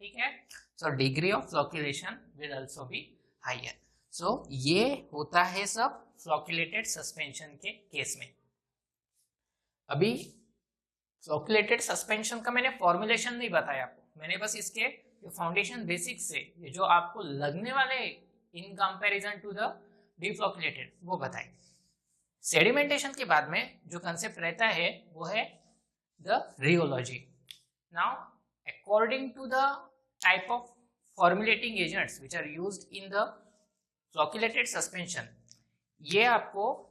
ठीक है। So degree of flocculation will also be higher. So ये होता है सब फ्लोक्यूलेटेड सस्पेंशन के केस में। अभी फ्लोक्यूलेटेड सस्पेंशन का मैंने फॉर्मुलेशन नहीं बताया आपको, मैंने बस इसके फाउंडेशन बेसिक्स से ये जो आपको लगने वाले इन कंपैरिजन टू द डिफ्लोक्यूलेटेड वो बताए। सेडिमेंटेशन के बाद में जो कंसेप्ट रहता है वो है the rheology. Now according to the type of formulating agents which are used in the flocculated suspension, ये आपको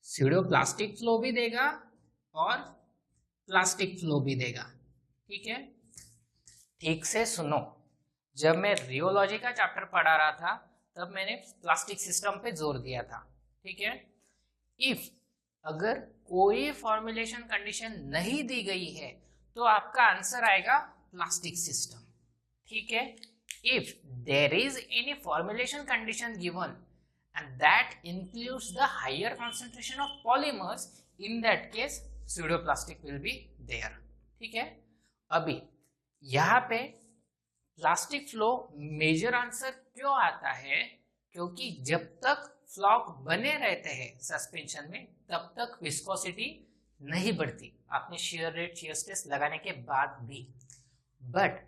स्यूडोप्लास्टिक फ्लो भी देगा और प्लास्टिक फ्लो भी देगा, ठीक है। ठीक से सुनो, जब मैं रियोलॉजी का चैप्टर पढ़ा रहा था तब मैंने प्लास्टिक सिस्टम पे जोर दिया था, ठीक है। इफ अगर कोई फॉर्मुलेशन कंडीशन नहीं दी गई है तो आपका आंसर आएगा प्लास्टिक सिस्टम, ठीक है। If there is any formulation condition given and that includes the higher concentration of polymers, in that case pseudoplastic will be there, ठीक है। अभी यहाँ पे प्लास्टिक फ्लो मेजर आंसर क्यों आता है? क्योंकि जब तक फ्लॉक बने रहते हैं सस्पेंशन में तब तक विस्कोसिटी नहीं बढ़ती, आपने shear रेट shear स्ट्रेस लगाने के बाद भी। बट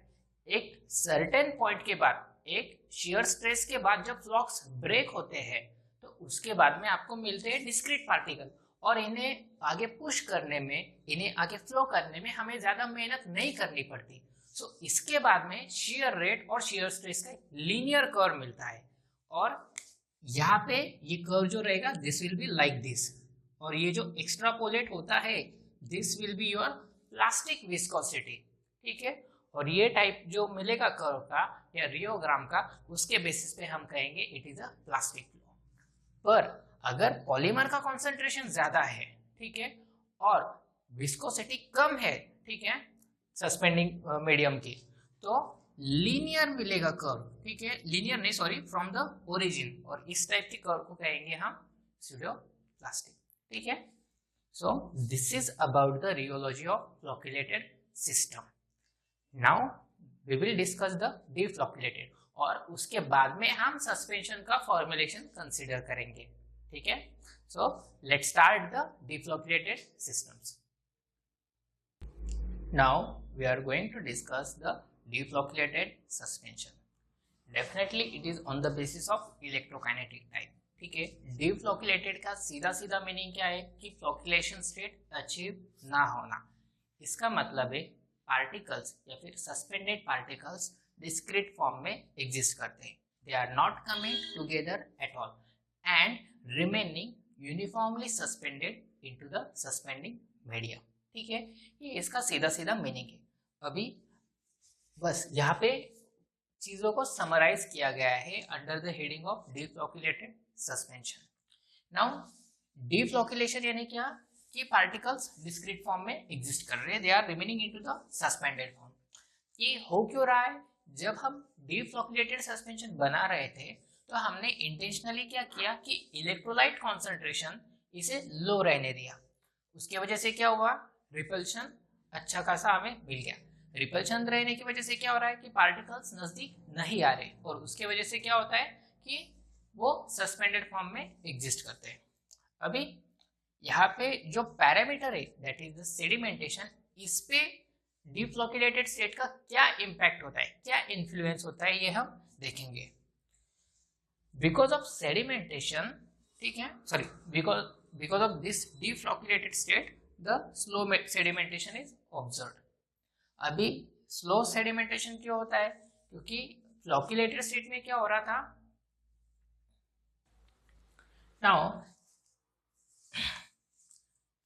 एक सर्टेन पॉइंट के बाद, एक shear स्ट्रेस के बाद जब फ्लॉक्स ब्रेक होते हैं तो उसके बाद में आपको मिलते हैं डिस्क्रीट पार्टिकल, और इन्हें आगे पुश करने में, इन्हें आगे फ्लो करने में हमें ज्यादा मेहनत नहीं करनी पड़ती। सो इसके बाद में shear रेट और shear स्ट्रेस का लीनियर कर्व मिलता है, और यहाँ पे ये कर्व जो रहेगा this will be like this, और ये जो एक्स्ट्रापोलेट होता है this will be your plastic viscosity, ठीक है। और ये टाइप जो मिलेगा कर्व का या रियोग्राम का, उसके बेसिस पे हम कहेंगे it is a plastic flow. पर अगर पॉलीमर का कॉन्सेंट्रेशन ज्यादा है, ठीक है, और विस्कोसिटी कम है, ठीक है, सस्पेंडिंग मीडियम की, तो लीनियर मिलेगा कर्व, ठीक है, लीनियर नहीं सॉरी फ्रॉम द ओरिजिन, और इस टाइप के कर्व को कहेंगे हम स्यूडोप्लास्टिक, ठीक है। So this is about the rheology of flocculated system. Now we will discuss the deflocculated, और उसके बाद में हम सस्पेंशन का फॉर्मुलेशन कंसीडर करेंगे, ठीक है। So let's start the deflocculated systems. Now we are going to discuss the deflocculated suspension. Definitely it is on the basis of electrokinetic type, ठीक है। डिफ्लोक्यूलेटेड का सीधा सीधा मीनिंग क्या है कि फ्लोक्यूलेशन स्टेट अचीव ना होना। इसका मतलब है पार्टिकल्स या फिर सस्पेंडेड पार्टिकल्स डिस्क्रीट फॉर्म में एग्जिस्ट करते हैं, they are not coming together at all and remaining uniformly suspended into the suspending medium, ठीक है। ये इसका सीधा सीधा मीनिंग है। अभी बस यहाँ पे चीजों को समराइज किया गया है under the heading of deflocculated suspension. Now deflocculation यानी क्या कि पार्टिकल्स डिस्क्रीट फॉर्म में एग्जिस्ट कर रहे हैं, they are remaining into the suspended form. ये हो क्यों रहा है? जब हम डिफ्लोक्यूलेटेड सस्पेंशन बना रहे थे तो हमने इंटेंशनली क्या किया कि इलेक्ट्रोलाइट कॉन्सेंट्रेशन इसे लो रहने दिया। उसकी वजह से क्या हुआ? रिपल्शन अच्छा खासा हमें मिल गया। रिपल्शन रहने की वजह से क्या हो रहा है कि पार्टिकल्स नजदीक नहीं आ रहे, और उसके वजह से क्या होता है कि वो सस्पेंडेड फॉर्म में एग्जिस्ट करते हैं। अभी यहाँ पे जो पैरामीटर है दैट इज द सेडिमेंटेशन, इस पे डिफ्लोक्यूलेटेड स्टेट का क्या इम्पैक्ट होता है, क्या इन्फ्लुएंस होता है, ये हम देखेंगे। बिकॉज ऑफ सेडिमेंटेशन, ठीक है, sorry, because of this deflocculated state the slow sedimentation is observed. अभी स्लो सेडिमेंटेशन क्यों होता है, क्योंकि फ्लोक्यूलेटेड स्टेट में क्या हो रहा था, नाउ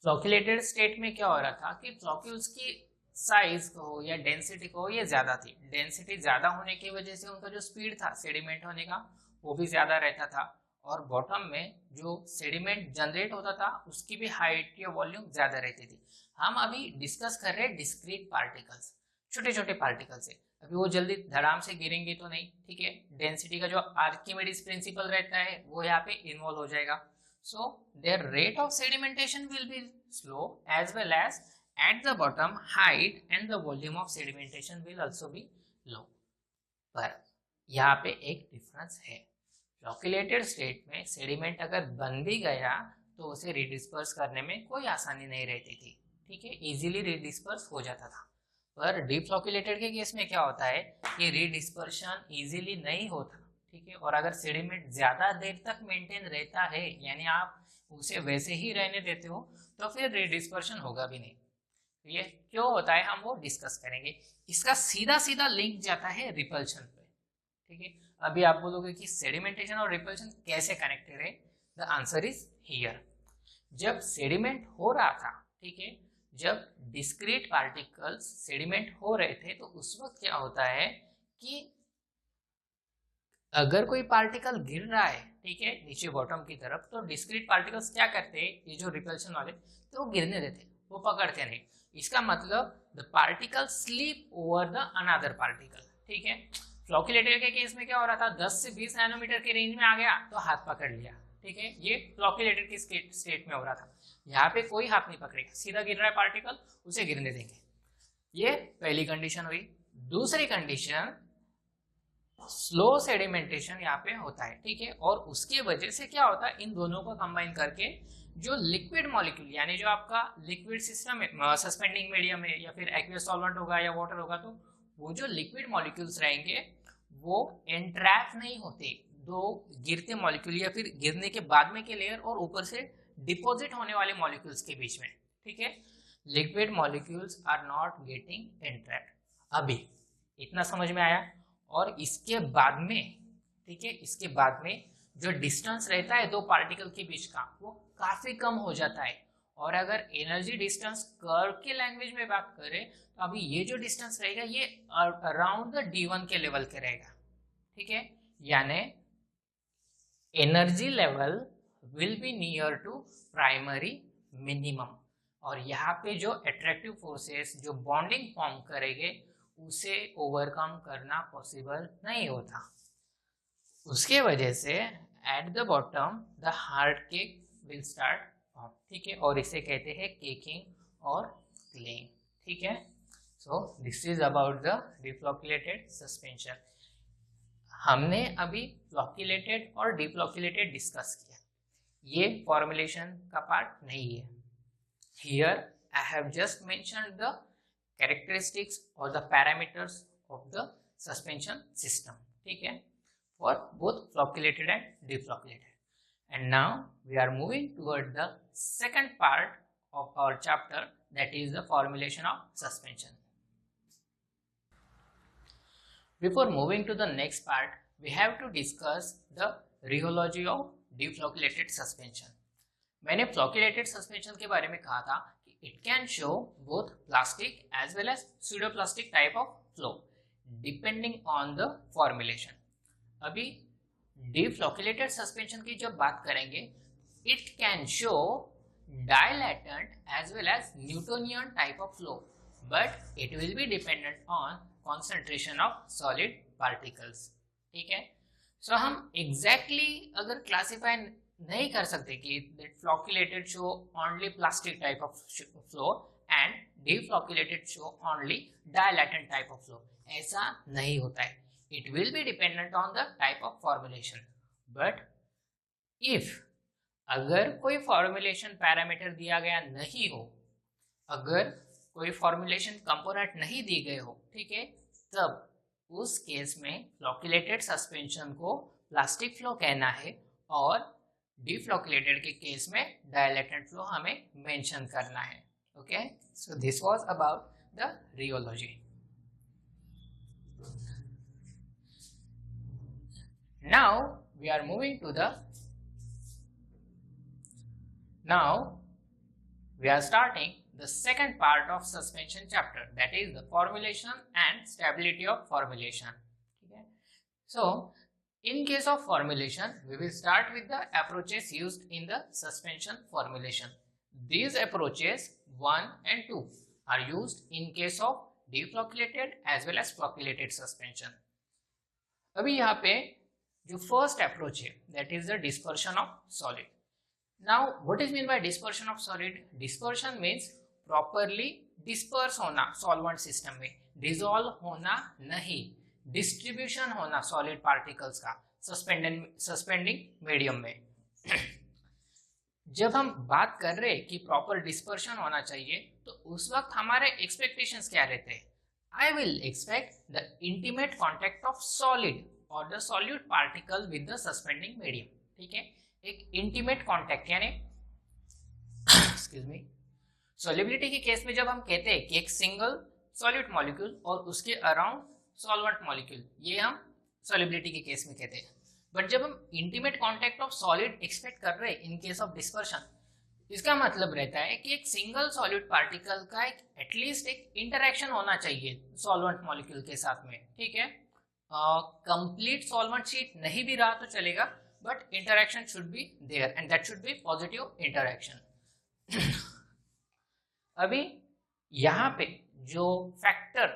फ्लोक्यूलेटेड स्टेट में क्या हो रहा था कि फ्लोक्यूल्स की साइज को या डेंसिटी को ये ज्यादा थी, डेंसिटी ज्यादा होने की वजह से उनका जो स्पीड था सेडिमेंट होने का वो भी ज्यादा रहता था, और बॉटम में जो सेडिमेंट जनरेट होता था उसकी भी हाइट या वॉल्यूम ज्यादा रहती थी। हम अभी डिस्कस कर रहे हैं डिस्क्रीट पार्टिकल्स, छोटे छोटे पार्टिकल से, अभी वो जल्दी धड़ाम से गिरेंगे तो नहीं, ठीक है। डेंसिटी का जो आर्किमिडीज प्रिंसिपल रहता है वो यहाँ पे इन्वॉल्व हो जाएगा। So their rate of sedimentation will be slow, as well as at the bottom height and the volume of sedimentation will also be low। पर यहाँ पे एक डिफरेंस है, फ्लोक्यूलेटेड स्टेट में सेडिमेंट अगर बन भी गया तो उसे रिडिस्पर्स करने में कोई आसानी नहीं रहती थी, ठीक है, इजीली रिडिस्पर्स हो जाता था। पर डिफ्लोक्यूलेटेड के केस में क्या होता है कि रिडिस्पर्शन इजीली नहीं होता, ठीक है, और अगर सेडिमेंट ज्यादा देर तक मेंटेन रहता है, यानी आप उसे वैसे ही रहने देते हो, तो फिर रिडिस्पर्शन होगा भी नहीं। तो ये क्यों होता है हम वो डिस्कस करेंगे। इसका सीधा सीधा लिंक जाता है रिपल्शन पे, ठीक है। अभी आप बोलोगे कि सेडिमेंटेशन और रिपल्शन कैसे कनेक्टेड है, द आंसर इज हियर। जब सेडिमेंट हो रहा था, ठीक है, जब डिस्क्रीट पार्टिकल्स सेडिमेंट हो रहे थे, तो उस वक्त क्या होता है कि अगर कोई पार्टिकल गिर रहा है, ठीक है, नीचे बॉटम की तरफ, तो डिस्क्रीट पार्टिकल्स क्या करते हैं, ये जो रिपल्शन वाले, तो वो गिरने देते, वो पकड़ते नहीं। इसका मतलब the particle sleep over the another particle, ठीक है। फ्लोक्यूलेटेड के केस में क्या हो रहा था, 10 से 20 नैनोमीटर के रेंज में आ गया तो हाथ पकड़ लिया, ठीक है, ये फ्लोक्यूलेटेड की स्टेट में हो रहा था। यहाँ पे कोई हाथ नहीं पकड़ेगा, सीधा गिर रहा है पार्टिकल, उसे गिरने देंगे। ये पहली कंडीशन हुई। दूसरी कंडीशन, स्लो सेडिमेंटेशन यहाँ पे होता है, ठीक है, और उसकी वजह से क्या होता है, इन दोनों को कंबाइन करके जो लिक्विड मॉलिक्यूल, यानी जो आपका लिक्विड सिस्टम है, सस्पेंडिंग मीडियम है या फिर एक्वियस सॉल्वेंट होगा या वाटर होगा, तो वो जो लिक्विड मॉलिक्यूल्स रहेंगे वो एंट्रैप नहीं होते दो गिरते मॉलिक्यूल या फिर गिरने के बाद में के लेयर और ऊपर से डिपॉजिट होने वाले मॉलिक्यूल्स के बीच में, ठीक है। Liquid molecules are not getting entrapped. अभी इतना समझ में आया। और इसके बाद में, ठीक है, इसके बाद में जो डिस्टेंस रहता है दो पार्टिकल के बीच का वो काफी कम हो जाता है। और अगर एनर्जी डिस्टेंस कर्व के लैंग्वेज में बात करें तो अभी ये जो डिस्टेंस रहेगा ये अराउंड द d1 के लेवल के रहेगा, ठीक है, यानी energy level will be near to primary minimum. और यहाँ पे जो अट्रैक्टिव फोर्सेस जो बॉन्डिंग फॉर्म करेंगे उसे ओवरकम करना पॉसिबल नहीं होता। उसके वजह से at the bottom the hard cake will start form, ठीक है, और इसे कहते हैं केकिंग और क्लेइंग, ठीक है। So this is about the deflocculated suspension. हमने अभी फ्लोक्यूलेटेड और डिफ्लोक्यूलेटेड डिस्कस किया, ये फॉर्मुलेशन का पार्ट नहीं है। Here I have just mentioned the characteristics or the parameters of the suspension system, ठीक है, for both flocculated and deflocculated. And now we are moving toward the second part of our chapter, that is the formulation of suspension. Before moving to the next part, we have to discuss the rheology of deflocculated suspension. मैंने फ्लोक्यूलेटेड suspension के बारे में कहा था कि it can show both plastic as well as pseudoplastic type of flow depending on the formulation. अभी deflocculated suspension की जब बात करेंगे, it can show dilatant as well as Newtonian type of flow, but it will be dependent on concentration of solid particles, ठीक है। सो हम exactly अगर classify नहीं कर सकते कि flocculated show only plastic type of flow and deflocculated show only dilatant type of flow, ऐसा नहीं होता है। It will be dependent on the type of formulation. But if अगर कोई फॉर्मुलेशन पैरामीटर दिया गया नहीं हो, अगर कोई फॉर्मुलेशन कंपोनेंट नहीं दी गए हो, ठीक है, तब उस केस में फ्लोक्युलेटेड सस्पेंशन को प्लास्टिक फ्लो कहना है और डिफ्लोक्युलेटेड के केस में डायलेक्टेड फ्लो हमें मेंशन करना है. Okay, so this was about the rheology. Now we are moving to the starting the second part of suspension chapter, that is the formulation and stability of formulation. Okay. So in case of formulation, we will start with the approaches used in the suspension formulation. These approaches 1 and 2 are used in case of deflocculated as well as flocculated suspension. अभी यहाँ पे जो first approach है that is the dispersion of solid. Now what is mean by dispersion of solid? Dispersion means properly disperse होना solvent system में, dissolve होना नहीं, distribution होना सॉलिड पार्टिकल्स का सस्पेंडिंग मीडियम में. जब हम बात कर रहे हैं कि प्रॉपर डिस्पर्शन होना चाहिए तो उस वक्त हमारे एक्सपेक्टेशंस क्या रहते हैं? I will expect the intimate contact of solid or the solute particle with the suspending medium. ठीक है, एक intimate contact यानी excuse me, solubility के केस में जब हम कहते हैं कि एक सिंगल solute molecule और उसके अराउंड solvent molecule, ये हम solubility के केस में कहते हैं. बट जब हम intimate contact of solid expect कर रहे हैं in case of dispersion, इसका मतलब रहता है कि एक सिंगल सॉल्यूट पार्टिकल का एक एटलीस्ट एक इंटरेक्शन होना चाहिए सॉल्वेंट मॉलिक्यूल के साथ में. ठीक है, कंप्लीट सॉल्वेंट शीट नहीं भी रहा तो चलेगा, but interaction should be there and that should be positive interaction. अभी यहाँ पे जो फैक्टर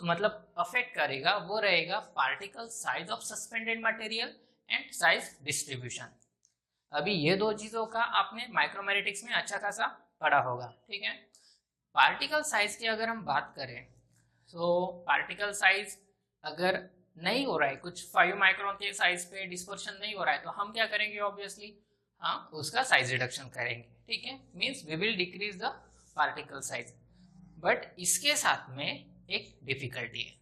मतलब अफेक्ट करेगा वो रहेगा particle size of suspended material and size distribution. अभी ये दो चीजों का आपने माइक्रोमेटिक्स में अच्छा खासा पढ़ा होगा. ठीक है, पार्टिकल साइज की अगर हम बात करें तो पार्टिकल साइज अगर नहीं हो रहा है, कुछ 5 माइक्रोन के साइज पे डिस्पर्शन नहीं हो रहा है, तो हम क्या करेंगे? ऑब्वियसली हम उसका साइज रिडक्शन करेंगे. ठीक है, means we will decrease the particle size. But इसके साथ में एक डिफिकल्टी है.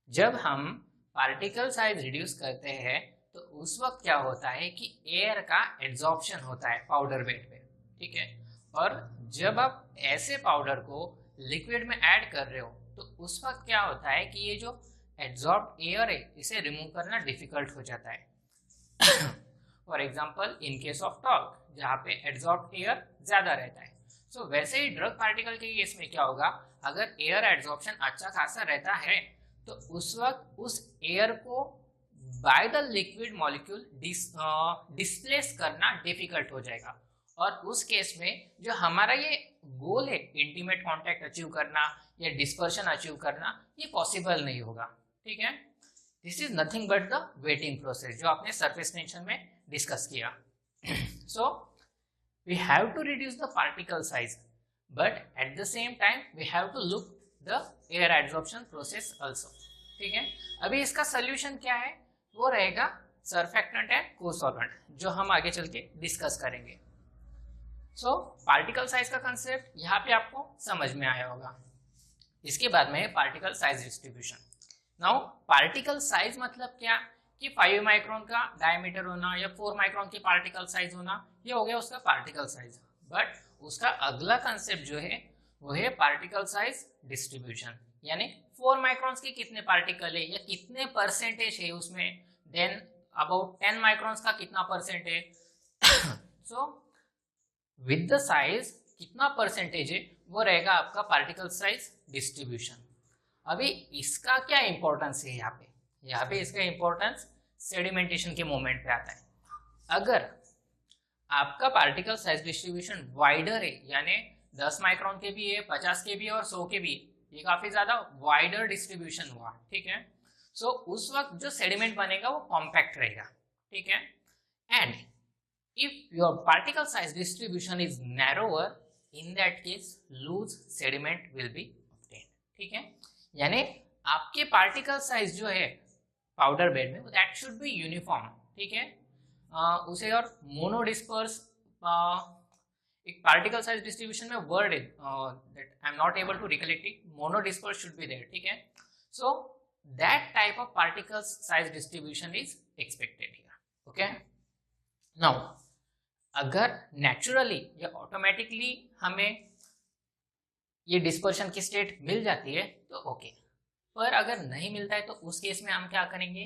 जब हम पार्टिकल साइज रिड्यूस करते हैं तो उस वक्त क्या होता है कि एयर का एब्जॉर्प्शन होता है पाउडर बेड पे. ठीक है, और जब आप ऐसे पाउडर को लिक्विड में ऐड कर रहे हो तो उस वक्त क्या होता है कि ये जो एब्जॉर्ब एयर है इसे रिमूव करना डिफिकल्ट हो जाता है. For example in case of talk जहाँ पे एब्जॉर्ब एयर ज्यादा रहता है. सो वैसे ही ड्रग पार्टिकल के केस में क्या होगा, अगर एयर एब्जॉर्प्शन अच्छा खासा रहता है तो उस वक्त उस एयर को by the liquid molecule displace करना डिफिकल्ट हो जाएगा. और उस केस में जो हमारा ये गोल है इंटीमेट कांटेक्ट अचीव करना या डिस्पर्शन अचीव करना, ये पॉसिबल नहीं होगा. ठीक है, this is nothing but the wetting process जो आपने सरफेस टेंशन में डिस्कस किया. So we have to reduce the particle size but at the same time we have to look the air absorption process also. ठीक है, अभी इसका solution क्या है? वो रहेगा सरफेक्टेंट एंड कोसॉल्वेंट, जो हम आगे चल के डिस्कस करेंगे. सो पार्टिकल साइज का कंसेप्ट यहाँ पे आपको समझ में आया होगा. इसके बाद में particle size distribution. Now particle size मतलब क्या कि 5 माइक्रोन का डायमीटर होना या 4 माइक्रोन की पार्टिकल साइज होना, ये हो गया उसका पार्टिकल साइज. बट उसका अगला कंसेप्ट जो है वो है पार्टिकल साइज डिस्ट्रीब्यूशन, यानी 4 माइक्रॉन्स के कितने पार्टिकल है या कितने परसेंटेज है उसमें, देन अबाउट 10 माइक्रॉन्स का कितना परसेंट है. सो विद द साइज कितना परसेंटेज है वो रहेगा आपका पार्टिकल साइज डिस्ट्रीब्यूशन. अभी इसका क्या इंपॉर्टेंस है यहाँ पे इसका इंपॉर्टेंस सेडिमेंटेशन के मोमेंट पे आता है. अगर आपका पार्टिकल साइज डिस्ट्रीब्यूशन वाइडर है, यानी 10 माइक्रॉन के भी है, 50 के भी है और 100 के भी, ये काफी ज्यादा वाइडर डिस्ट्रीब्यूशन हुआ. ठीक है, सो उस वक्त जो सेडिमेंट बनेगा वो कॉम्पैक्ट रहेगा. ठीक है, and if your particle size distribution is narrower, in that case loose sediment will be obtained. ठीक है, यानी आपके पार्टिकल साइज जो है पाउडर बेड में दैट शुड बी यूनिफॉर्म. ठीक है, उसे और मोनो डिस्पर्स एक पार्टिकल साइज डिस्ट्रीब्यूशन में word that I am not able to recollect it, monodisperse should be there, ठीक है. So that type of particle size distribution is expected here. Okay, now अगर naturally या automatically हमें ये dispersion की state मिल जाती है तो ओके, पर अगर नहीं मिलता है तो उस केस में हम क्या करेंगे?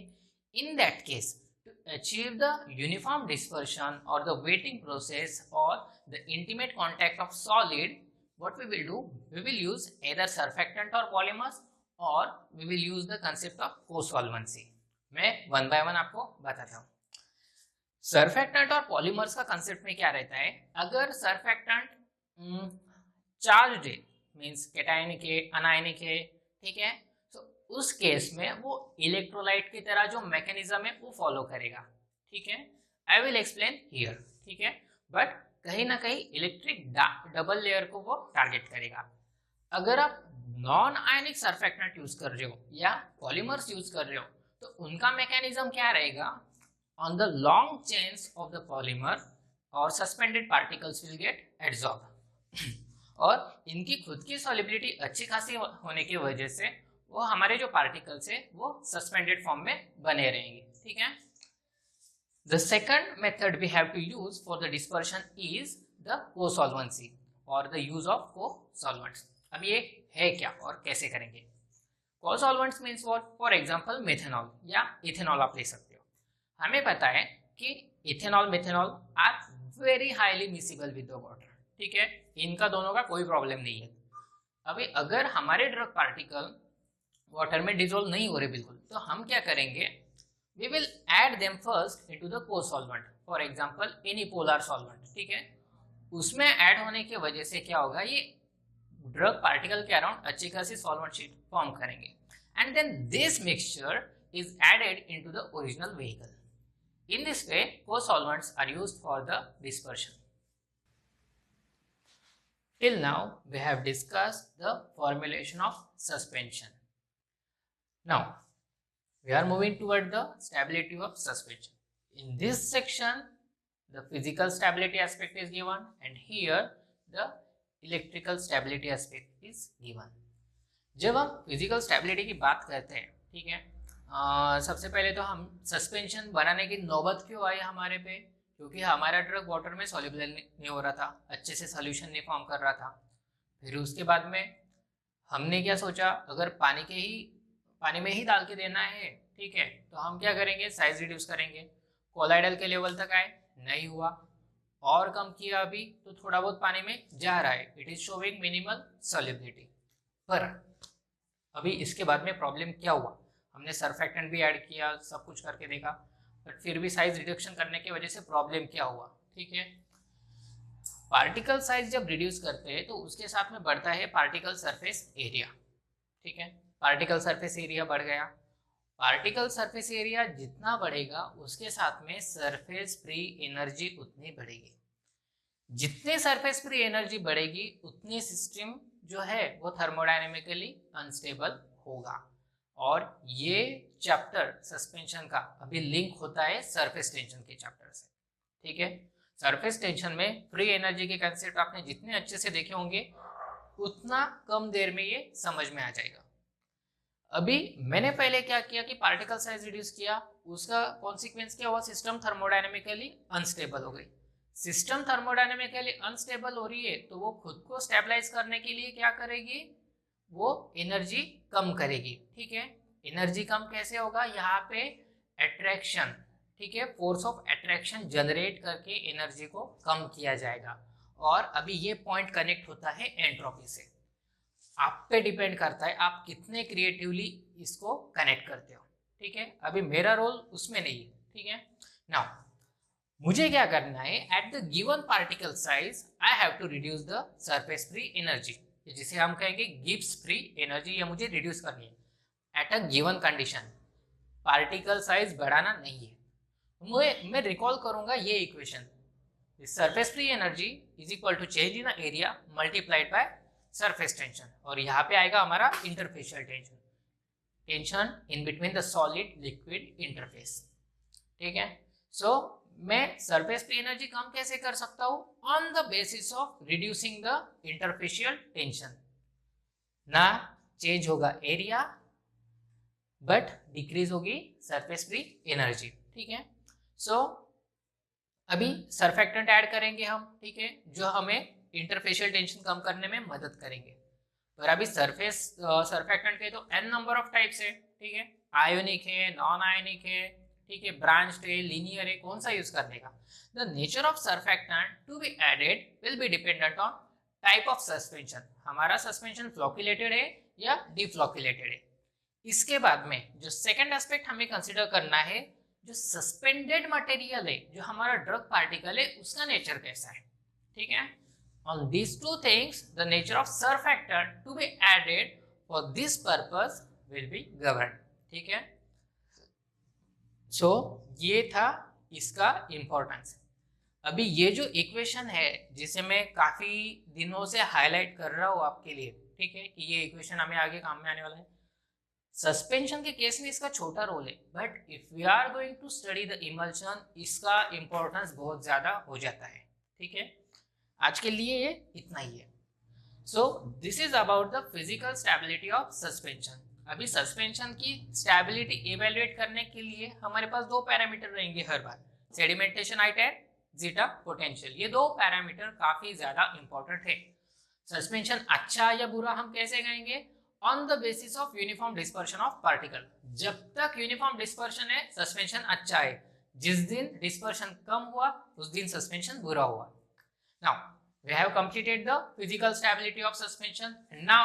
इन that case to achieve the uniform dispersion or the wetting process or the intimate contact of solid, what we will do, we will use either surfactant or polymers or we will use the concept of co-solvency. मैं one by one आपको बताता हूँ. Surfactant और polymers का concept में क्या रहता है? अगर सर्फेक्टेंट चार्ज्ड है, मींस कैटायनिक है, अनायनिक है, ठीक है, उस केस में वो इलेक्ट्रोलाइट की तरह जो मैकेनिज्म है वो फॉलो करेगा, ठीक है. आई विल एक्सप्लेन हियर, ठीक है. बट कहीं ना कहीं इलेक्ट्रिक डबल लेयर को वो टारगेट करेगा. अगर आप नॉन आयनिक सर्फेक्टेंट यूज कर रहे हो या पॉलीमर्स यूज कर रहे हो तो उनका मैकेनिज्म क्या रहेगा? On the long chains of the polymer और suspended particles will get absorb और इनकी खुद की सॉलिबिलिटी अच्छी खासी होने की वजह से वो हमारे जो पार्टिकल्स है वो सस्पेंडेड फॉर्म में बने रहेंगे, ठीक है. The second method we have to use for the dispersion is the cosolvency और द यूज ऑफ को-सॉल्वेंट्स. अब ये है क्या और कैसे करेंगे? Cosolvents means what? For example methanol या इथेनॉल आप ले सकते हो. हमें पता है कि ethanol methanol are very highly miscible with the water, ठीक है, इनका दोनों का कोई प्रॉब्लम नहीं है. अभी अगर हमारे ड्रग पार्टिकल वाटर में डिजोल्व नहीं हो रहे बिल्कुल, तो हम क्या करेंगे? We will add them first into the cosolvent, for example any polar solvent, ठीक है. उसमें ऐड होने की वजह से क्या होगा? ये ड्रग पार्टिकल के अराउंड अच्छी खासी सॉल्वेंट शीट फॉर्म करेंगे and then this mixture is added into the original vehicle. In this way cosolvents are used for the dispersion. Till now we have discussed the formulation of suspension. Now we are moving toward the stability of suspension. In this section the physical stability aspect is given and here the electrical stability aspect is given. जब हम physical stability की बात करते हैं, ठीक है, सबसे पहले तो हम सस्पेंशन बनाने की नौबत क्यों आई हमारे पे? क्योंकि हमारा ड्रग वाटर में सॉल्युबल नहीं हो रहा था, अच्छे से सॉल्यूशन नहीं फॉर्म कर रहा था. फिर उसके बाद में हमने क्या सोचा? अगर पानी में ही डाल के देना है, ठीक है, तो हम क्या करेंगे? साइज रिड्यूस करेंगे. कोलाइडल के लेवल तक आए, नहीं हुआ, और कम किया अभी तो थोड़ा बहुत पानी में जा रहा है, it is showing minimal solubility. पर अभी इसके बाद में प्रॉब्लम क्या हुआ? हमने सर्फेक्टेंट भी ऐड किया, सब कुछ करके देखा, बट फिर भी साइज रिडक्शन करने की वजह से प्रॉब्लम क्या हुआ? ठीक है, पार्टिकल साइज जब रिड्यूस करते हैं तो उसके साथ में बढ़ता है पार्टिकल सरफेस एरिया, ठीक है. पार्टिकल सरफेस एरिया बढ़ गया. पार्टिकल सरफेस एरिया जितना बढ़ेगा उसके साथ में सरफेस फ्री एनर्जी उतनी बढ़ेगी. जितनी सरफेस फ्री एनर्जी बढ़ेगी उतनी सिस्टम जो है वो थर्मोडायनेमिकली अनस्टेबल होगा. और ये चैप्टर सस्पेंशन का अभी लिंक होता है सरफेस टेंशन के चैप्टर से, ठीक है. सरफेस टेंशन में फ्री एनर्जी के कंसेप्ट आपने जितने अच्छे से देखे होंगे उतना कम देर में ये समझ में आ जाएगा. अभी मैंने पहले क्या किया कि पार्टिकल साइज रिड्यूस किया, उसका कॉन्सिक्वेंस क्या हुआ? सिस्टम थर्मोडायनेमिकली अनस्टेबल हो गई. सिस्टम थर्मोडायनेमिकली अनस्टेबल हो रही है तो वो खुद को स्टेबलाइज करने के लिए क्या करेगी? वो एनर्जी कम करेगी, ठीक है. एनर्जी कम कैसे होगा? यहाँ पे अट्रैक्शन, ठीक है, फोर्स ऑफ अट्रैक्शन जनरेट करके एनर्जी को कम किया जाएगा. और अभी ये पॉइंट कनेक्ट होता है एंट्रोपी से. आप पे डिपेंड करता है आप कितने क्रिएटिवली इसको कनेक्ट करते हो, ठीक है. अभी मेरा रोल उसमें नहीं है, ठीक है. नाउ मुझे क्या करना है? At the given particle size I have to reduce the surface free energy, जिसे हम कहेंगे गिब्स फ्री एनर्जी. ये मुझे रिड्यूस करनी है at a given condition. Particle size बढ़ाना नहीं है. मैं रिकॉल करूंगा ये equation, surface free energy is equal to change in area multiplied by surface tension, और यहाँ पे आएगा हमारा interfacial tension, tension in between the solid liquid interface, ठीक है. सो मैं सरफेस फ्री एनर्जी कम कैसे कर सकता हूं? On the basis of reducing the interfacial tension. ना चेंज होगा एरिया, बट डिक्रीज होगी सरफेस फ्री एनर्जी। ठीक है, सो अभी सरफेक्टेंट ऐड करेंगे हम, ठीक है, जो हमें इंटरफेशियल टेंशन कम करने में मदद करेंगे। पर अभी सरफेक्टेंट के तो n नंबर ऑफ टाइप्स है, ठीक है, आयोनिक है, नॉन आयोनिक है, ठीक है, ब्रांच्ड है, लीनियर है, कौन सा यूज करने का? The nature of surfactant to be added will be dependent on type of suspension. हमारा सस्पेंशन फ्लोक्युलेटेड है या डिफ्लोक्युलेटेड है। इसके बाद में जो सेकंड एस्पेक्ट हमें कंसीडर करना है, जो सस्पेंडेड मटेरियल है, जो हमारा ड्रग पार्टिकल है, उसका नेचर कैसा है। ठीक है, on these two things the nature of surfactant to be added for this purpose will be governed। ठीक है, सो ये था इसका इंपॉर्टेंस। अभी ये जो इक्वेशन है जिसे मैं काफी दिनों से हाईलाइट कर रहा हूं आपके लिए, ठीक है, कि ये इक्वेशन हमें आगे काम में आने वाला है। सस्पेंशन के केस में इसका छोटा रोल है, but if we are going to study the emulsion, इसका इंपॉर्टेंस बहुत ज्यादा हो जाता है। ठीक है, आज के लिए ये इतना ही है। So this is about the physical stability of suspension. अभी सस्पेंशन की स्टेबिलिटी इवेल्युएट करने के लिए हमारे पास दो पैरामीटर रहेंगे हर बार, sedimentation height and zeta potential. ये दो पैरामीटर काफी ज्यादा इंपॉर्टेंट है। सस्पेंशन अच्छा या बुरा हम कैसे कहेंगे? On the basis of uniform dispersion of particle. जब तक यूनिफॉर्म डिस्पर्शन है सस्पेंशन अच्छा है, जिस दिन डिस्पर्शन कम हुआ उस दिन सस्पेंशन बुरा हुआ। Now we have completed the physical stability of suspension and now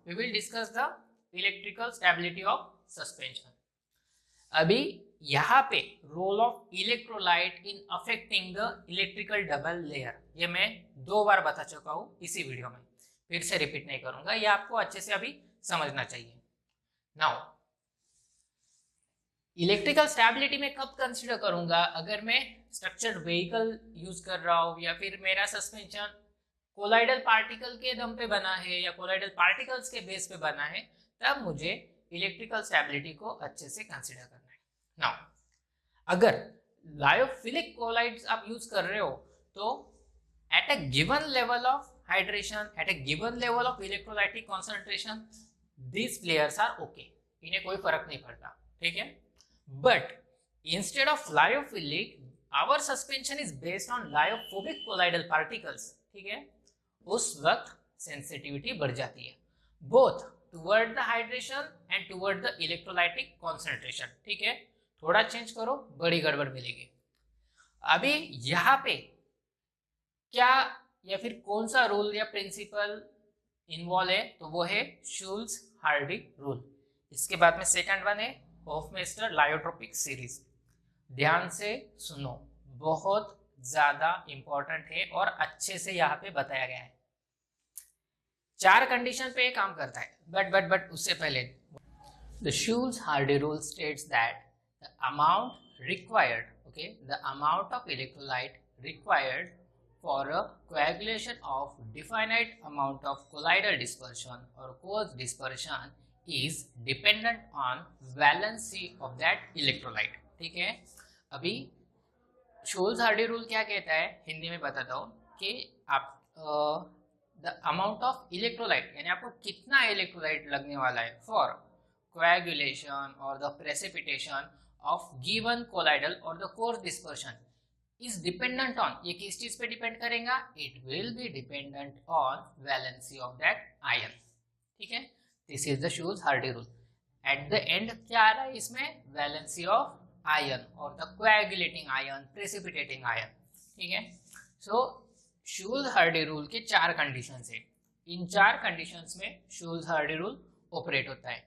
we will discuss the electrical stability of suspension। अभी यहाँ पे role of electrolyte in affecting the electrical double layer, ये मैं 2 बार बता चुका हूँ इसी वीडियो में, फिर से रिपीट नहीं करूंगा, ये आपको अच्छे से अभी समझना चाहिए। नाउ इलेक्ट्रिकल स्टेबिलिटी में कब कंसीडर करूंगा? अगर मैं स्ट्रक्चर्ड व्हीकल यूज कर रहा हूं या फिर मेरा सस्पेंशन कोलाइडल पार्टिकल के दम पे बना है या कोलाइडल पार्टिकल्स के बेस पे बना है, तब मुझे इलेक्ट्रिकल स्टेबिलिटी को अच्छे से कंसीडर करना है। नाउ अगर लायोफिलिक कोलाइड्स आप यूज कर रहे हो तो eight a given level of hydration, eight a given level of electrolytic concentration, these players are okay, इन्हें कोई फर्क नहीं पड़ता। ठीक है, but instead of lyophilic our suspension is based on lyophobic colloidal particles। ठीक है, उस वक्त सेंसिटिविटी बढ़ जाती है both toward the hydration and toward the electrolytic concentration। ठीक है, थोड़ा चेंज करो बड़ी गड़बड़ मिलेगी। अभी यहाँ पे क्या या फिर कौन सा रूल या प्रिंसिपल इन्वॉल्व है? तो वो है शूल्स हार्डी रूल। इसके बाद में सेकंड वन है होफमेस्टर लायोट्रोपिक सीरीज। ध्यान से सुनो, बहुत ज्यादा इंपॉर्टेंट है और अच्छे से यहाँ पे बताया गया है। 4 कंडीशन पे काम करता है, बट उससे पहले the Schulze Hardy rule states that the amount required, okay, the amount of electrolyte required for a coagulation of definite amount of colloidal dispersion or coarse dispersion is dependent on valency of that electrolyte। ठीक है, अभी शूल्स Hardy rule क्या कहता है, हिंदी में बताता हूँ कि आप द अमाउंट ऑफ इलेक्ट्रोलाइट, यानी आपको कितना इलेक्ट्रोलाइट लगने वाला है for coagulation or the precipitation of given colloidal or the coarse dispersion is dependent on, ये किस चीज पे डिपेंड करेगा? It will be dependent on valency of that ion। ठीक है, this is the Shul's Hardy rule। at the end क्या आ रहा है इसमें? valency of ion or the coagulating ion, precipitating ion। ठीक है, so Shul's Hardy rule के 4 conditions है। इन 4 कंडीशंस में Shul's Hardy rule ऑपरेट होता है।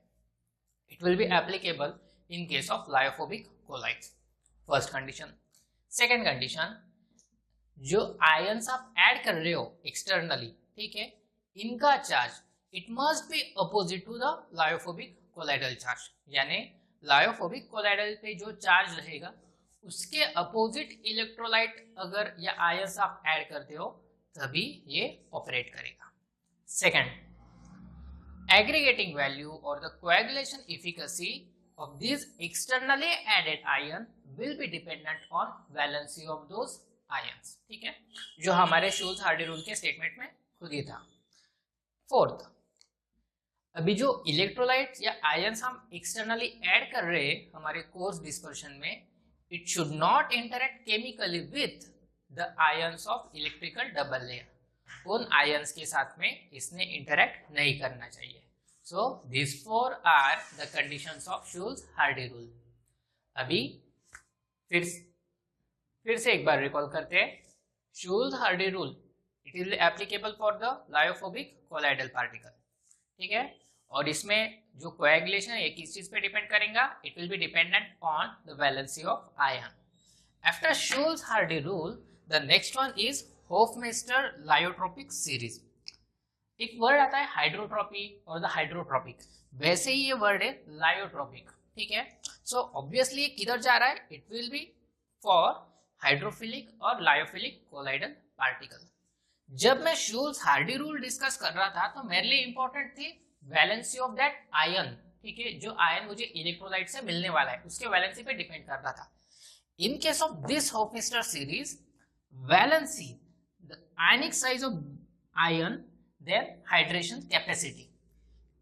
it will be applicable in case of lyophobic colloids। First condition. Second condition, जो ions आप add कर रहे हो एक्सटर्नली, ठीक है, इनका charge it must be opposite to the lyophobic colloidal charge, यानी लायोफोबिक कोलाइडल पे जो चार्ज रहेगा उसके अपोजिट इलेक्ट्रोलाइट अगर या आयंस आप ऐड करते हो तभी ये ऑपरेट करेगा। Second, aggregating value or the coagulation efficacy of these externally added ion will be dependent on valency of those ions. ठीक है, जो हमारे शूल्स हार्डी रूल के स्टेटमेंट में खुद ही था. फोर्थ, अभी जो इलेक्ट्रोलाइट्स या आयंस हम एक्सटर्नली ऐड कर रहे हैं हमारे कोर्स डिस्पर्शन में, it should not interact chemically with the ions of electrical double layer. उन आयंस के साथ में इसने इंटरेक्ट नहीं करना चाहिए. So this four are the conditions of Schulze Hardy rule. अभी फिर से एक बार रिकॉल करते हैं. Schulze Hardy rule, it is applicable for the lyophobic colloidal particle. ठीक है, और इसमें जो कोएगुलेशन है ये किस चीज पे डिपेंड करेगा? It will be dependent on the valency of ion. After Schulze Hardy rule, the next one is Hofmeister lyotropic series. एक वर्ड आता है हाइड्रोट्रोपी और द हाइड्रोट्रोपिक, वैसे ही ये वर्ड है लायोट्रोपिक. ठीक है, सो ऑब्वियसली ये किधर जा रहा है? It will B for hydrophilic और लायोफिलिक कोलाइडल पार्टिकल. जब मैं शूल्स हार्डी रूल डिस्कस कर रहा था तो मेरे लिए इंपॉर्टेंट थी वैलेंसी ऑफ दैट आयन. ठीक है, जो आयन मुझे इलेक्ट्रोलाइट से मिलने वाला है उसके वैलेंसी पे डिपेंड कर रहा था. In case of this Hofmeister series, valency, the ionic size of ion, then hydration capacity,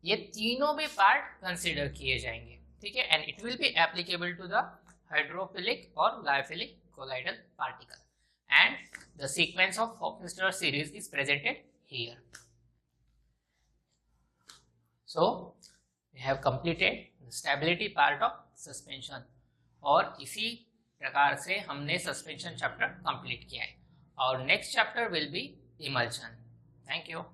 ये तीनों भी पार्ट कंसिडर किए जाएंगे. ठीक है, and it will be applicable to the hydrophilic और lyophilic colloidal particle, and the sequence of Hofstadter series is presented here. So we have completed the stability part of suspension, और इसी प्रकार से हमने suspension chapter complete किया है. और next chapter will be emulsion. Thank you.